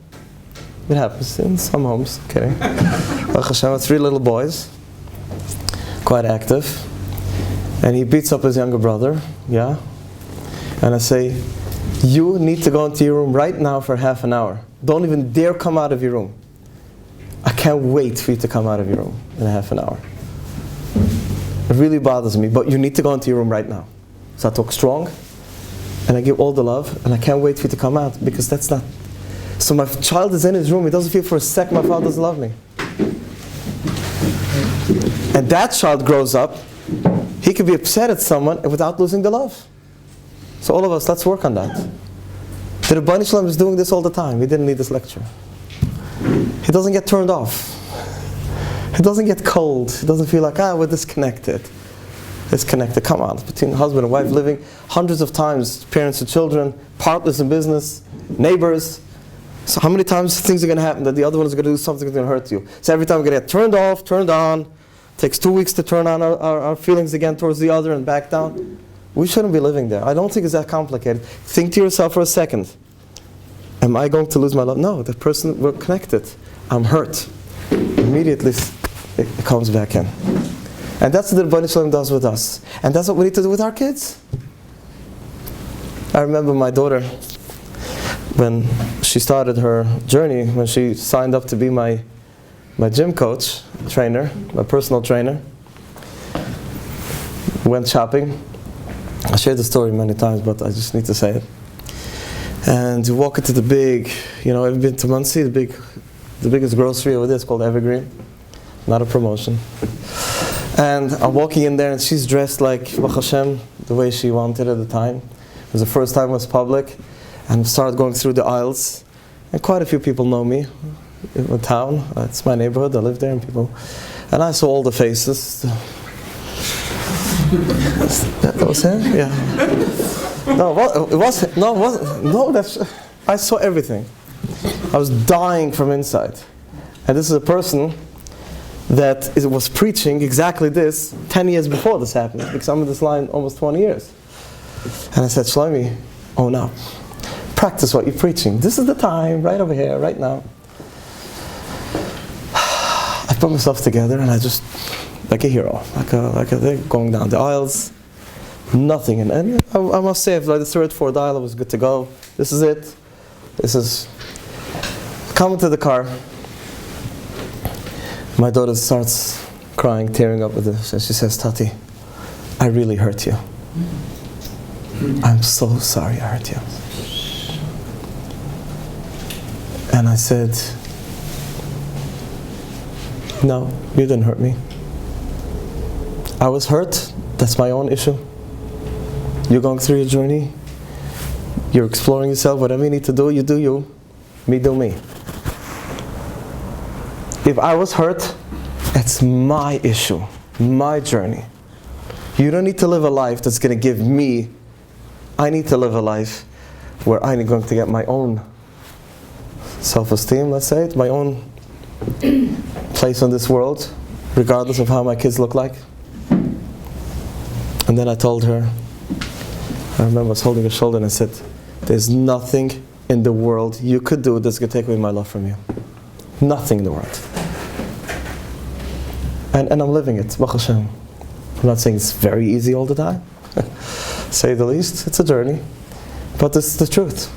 It happens in some homes, okay. Baruch Hashem, I have 3 little boys, quite active. And he beats up his younger brother, yeah. And I say, you need to go into your room right now for half an hour. Don't even dare come out of your room. I can't wait for you to come out of your room in a half an hour. It really bothers me, but you need to go into your room right now. So I talk strong, and I give all the love, and I can't wait for you to come out, because that's not... So my child is in his room, he doesn't feel for a second my father doesn't love me. And that child grows up, he could be upset at someone without losing the love. So all of us, let's work on that. The Rabbi Shloime is doing this all the time. He didn't need this lecture. He doesn't get turned off. He doesn't get cold. He doesn't feel like, we're disconnected. Disconnected, come on. Between husband and wife, living hundreds of times, parents and children, partners in business, neighbors. So how many times things are going to happen that the other one is going to do something that's going to hurt you? So every time we're going to get turned off, turned on. It takes 2 weeks to turn on our feelings again towards the other and back down. We shouldn't be living there. I don't think it's that complicated. Think to yourself for a second. Am I going to lose my love? No, that person, we're connected. I'm hurt. Immediately it comes back in. And that's what the Rabbi Shloime does with us. And that's what we need to do with our kids. I remember my daughter, when she started her journey, when she signed up to be my gym coach, trainer, my personal trainer, went shopping. I shared the story many times, but I just need to say it. And you walk into the big, I've been to Monsey, the biggest grocery over there. It's called Evergreen. Not a promotion. And I'm walking in there, and she's dressed like Baruch Hashem, the way she wanted at the time. It was the first time it was public, and started going through the aisles. And quite a few people know me in the town. It's my neighborhood. I live there, and I saw all the faces. That was him? Yeah. I saw everything. I was dying from inside. And this is a person that was preaching exactly this 10 years before this happened, because I'm in this line almost 20 years. And I said, Shloime, own up. Practice what you're preaching. This is the time, right over here, right now. I put myself together, and I just, like a hero, like a going down the aisles, nothing. And I must say, like the third, fourth aisle, I was good to go. This is it. Come to the car. My daughter starts crying, tearing up with this, and she says, Tati, I really hurt you. I'm so sorry I hurt you. And I said, no, you didn't hurt me. I was hurt, that's my own issue. You're going through your journey, you're exploring yourself, whatever you need to do, you do you, me do me. If I was hurt, it's my issue, my journey. You don't need to live a life that's going to give me. I need to live a life where I'm going to get my own self-esteem, let's say it, my own place in this world, regardless of how my kids look like. And then I told her, I remember I was holding her shoulder and I said, there's nothing in the world you could do that's going to take away my love from you. Nothing in the world. And I'm living it, Baruch Hashem. I'm not saying it's very easy all the time, say the least. It's a journey. But it's the truth.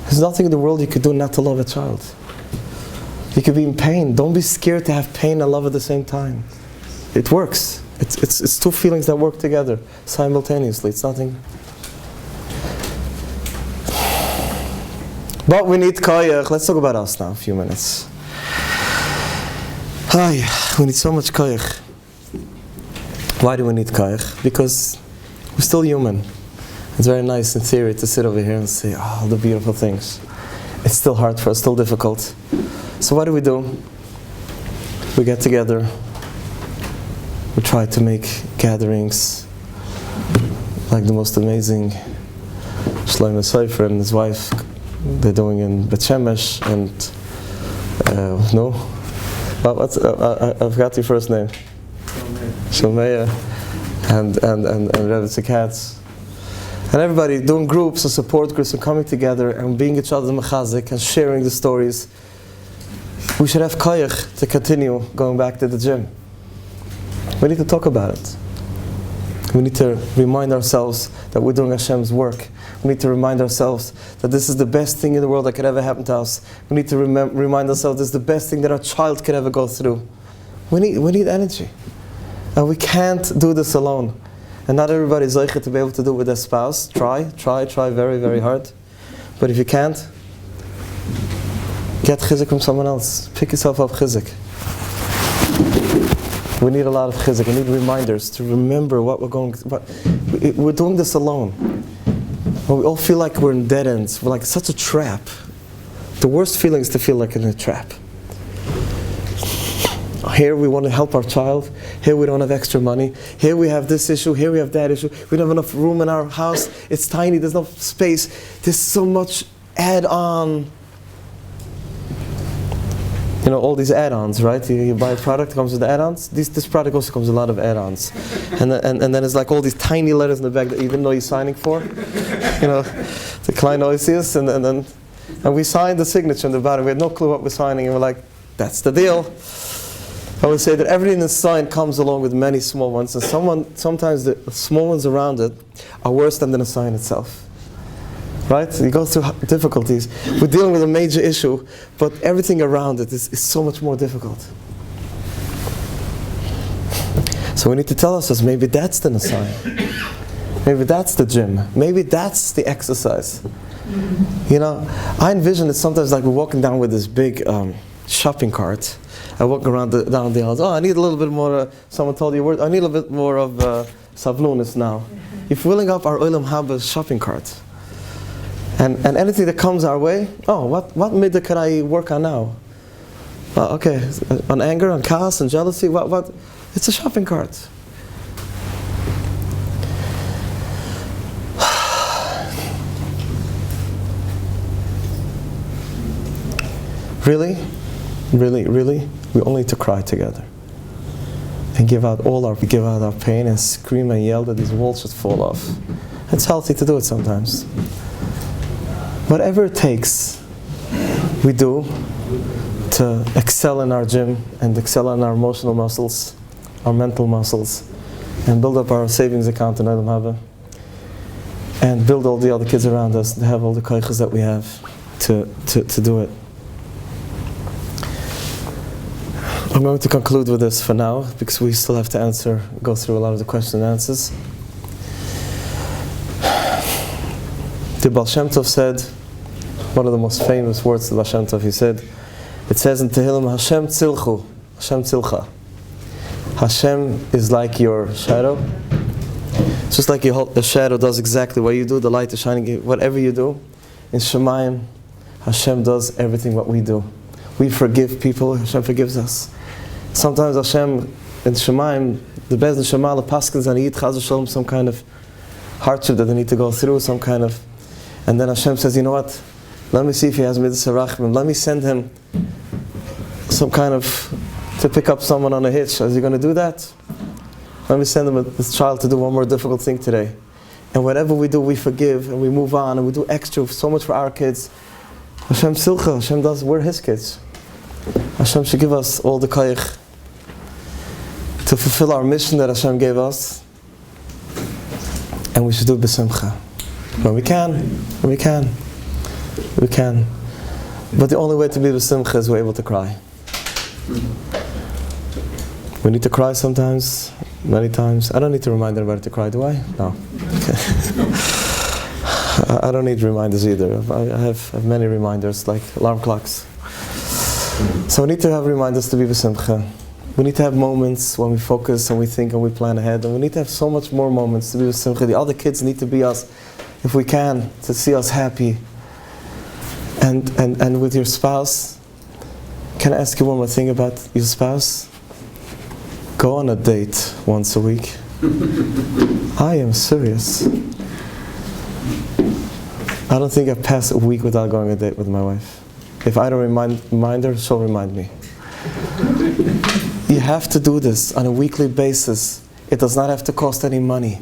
There's nothing in the world you could do not to love a child. You could be in pain. Don't be scared to have pain and love at the same time. It works. It's two feelings that work together simultaneously. It's nothing. But we need koyach. Let's talk about us now, a few minutes. We need so much koyach. Why do we need koyach? Because we're still human. It's very nice in theory to sit over here and say, all the beautiful things. It's still hard for us, still difficult. So what do? We get together. We try to make gatherings like the most amazing Shloime Sefer and his wife. They're doing in Bet Shemesh and I forgot your first name. Shloime and Rabbi Katz. And everybody doing groups and support groups and coming together and being each other's mechazik and sharing the stories. We should have koyach to continue going back to the gym. We need to talk about it. We need to remind ourselves that we're doing Hashem's work. We need to remind ourselves that this is the best thing in the world that could ever happen to us. We need to remind ourselves this is the best thing that our child could ever go through. We need energy. And we can't do this alone. And not everybody is zeicher to be able to do it with their spouse. Try very, very hard. But if you can't, get chizik from someone else. Pick yourself up chizik. We need a lot of chizik. We need reminders to remember what we're doing this alone. We all feel like we're in dead ends. We're like such a trap. The worst feeling is to feel like in a trap. Here we want to help our child. Here we don't have extra money. Here we have this issue. Here we have that issue. We don't have enough room in our house. It's tiny. There's no space. There's so much add-on. You know, all these add-ons, right? You buy a product, it comes with the add-ons. This product also comes with a lot of add-ons. And then it's like all these tiny letters in the back that you didn't know you're signing for. You know, the Kleinoisius, and we signed the signature in the bottom. We had no clue what we're signing, and we're like, that's the deal. I would say that everything that's signed comes along with many small ones, and sometimes the small ones around it are worse than the sign itself. Right? You go through difficulties. We're dealing with a major issue, but everything around it is so much more difficult. So we need to tell ourselves, maybe that's the sign. Maybe that's the gym. Maybe that's the exercise. You know, I envision it sometimes like we're walking down with this big shopping cart. I walk around down the aisles. I need a little bit more. Someone told you, I need a little bit more of savlunis now. You're filling up our Olam Haba shopping cart. And anything that comes our way, what midah could I work on now? Okay, on anger, on chaos, and jealousy, what? It's a shopping cart. Really? We all need to cry together. And give out our pain and scream and yell that these walls should fall off. It's healthy to do it sometimes. Whatever it takes, we do to excel in our gym and excel in our emotional muscles, our mental muscles, and build up our savings account in Olam Haba, and build all the other kids around us to have all the koiches that we have to do it. I'm going to conclude with this for now, because we still have to go through a lot of the question and answers. The Baal Shem Tov said, one of the most famous words of the Baal Shem Tov, he said, it says in Tehillim, Hashem tzilchu, Hashem tzilcha. Hashem is like your shadow. It's just like the shadow does exactly what you do, the light is shining, whatever you do. In Shemayim, Hashem does everything what we do. We forgive people, Hashem forgives us. Sometimes Hashem, in Shemayim, the Beis Din Shema, the Paskins and Yid Chaz V'Shalom, some kind of hardship that they need to go through, some kind of, and then Hashem says, you know what, let me see if he has Midas HaRachmim, let me send him some kind of, to pick up someone on a hitch. Is he going to do that? let me send this child to do one more difficult thing today. And whatever we do, we forgive and we move on and we do extra, so much for our kids. Hashem Silcha, Hashem does, we're His kids. Hashem should give us all the koyach to fulfill our mission that Hashem gave us. And we should do it b'simcha. When we can. But the only way to be b'simcha is we're able to cry. We need to cry sometimes, many times. I don't need to remind everybody to cry, do I? No. Okay. I don't need reminders either. I have many reminders, like alarm clocks. So we need to have reminders to be b'simcha. We need to have moments when we focus and we think and we plan ahead. And we need to have so much more moments to be b'simcha. The other kids need to be us, if we can, to see us happy. And with your spouse, can I ask you one more thing about your spouse? Go on a date once a week. I am serious. I don't think I've passed a week without going on a date with my wife. If I don't remind her, she'll remind me. You have to do this on a weekly basis. It does not have to cost any money.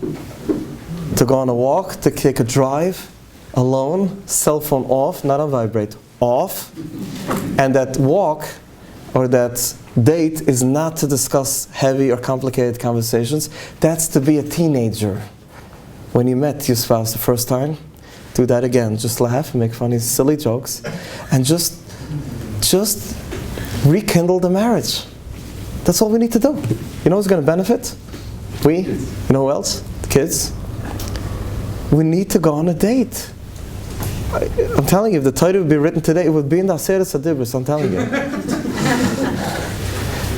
To go on a walk, to take a drive, alone, cell phone off, not on vibrate, off. And that walk or that date is not to discuss heavy or complicated conversations. That's to be a teenager. When you met your spouse the first time, do that again. Just laugh and make funny, silly jokes. And just rekindle the marriage. That's all we need to do. You know who's going to benefit? We. You know who else? The kids. We need to go on a date. I'm telling you, if the Torah would be written today, it would be in the Aseret Adibris, I'm telling you.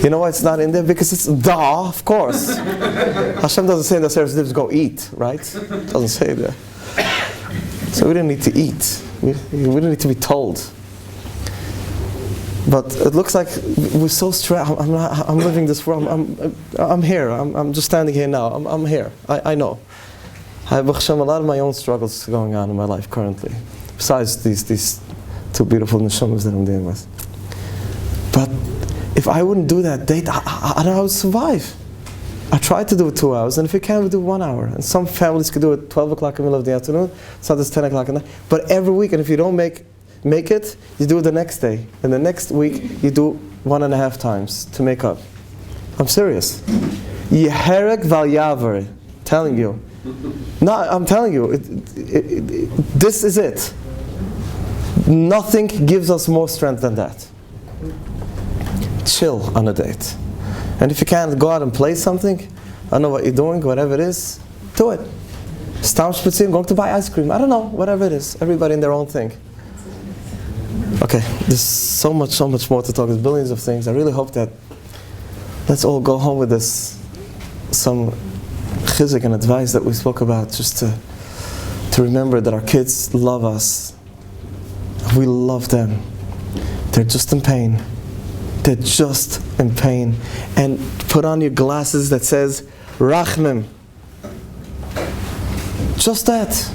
You know why it's not in there? Because it's of course. Hashem doesn't say in the Aseret Adibris, go eat, right? It doesn't say there. So we don't need to eat. We don't need to be told. But it looks like we're so stressed. I'm living this world. I'm here. I'm just standing here now. I'm here. I know. I have a lot of my own struggles going on in my life currently. Besides these two beautiful neshamas that I'm dealing with. But if I wouldn't do that date, I don't know how to survive. I try to do it 2 hours, and if you can, we do 1 hour. And some families could do it 12 o'clock in the middle of the afternoon, some it's 10 o'clock at night. But every week, and if you don't make it, you do it the next day. And the next week, you do 1.5 times to make up. I'm serious. Yeherek val yaver. Telling you. No, I'm telling you. This is it. Nothing gives us more strength than that. Chill on a date. And if you can't go out and play something, I don't know what you're doing, whatever it is, do it. Stam spazieren, going to buy ice cream, I don't know, whatever it is. Everybody in their own thing. Okay, there's so much more to talk. There's billions of things. I really hope that let's all go home with this, some chizuk and advice that we spoke about, just to remember that our kids love us. We love them. They're just in pain. They're just in pain. And put on your glasses that says Rachmim. Just that.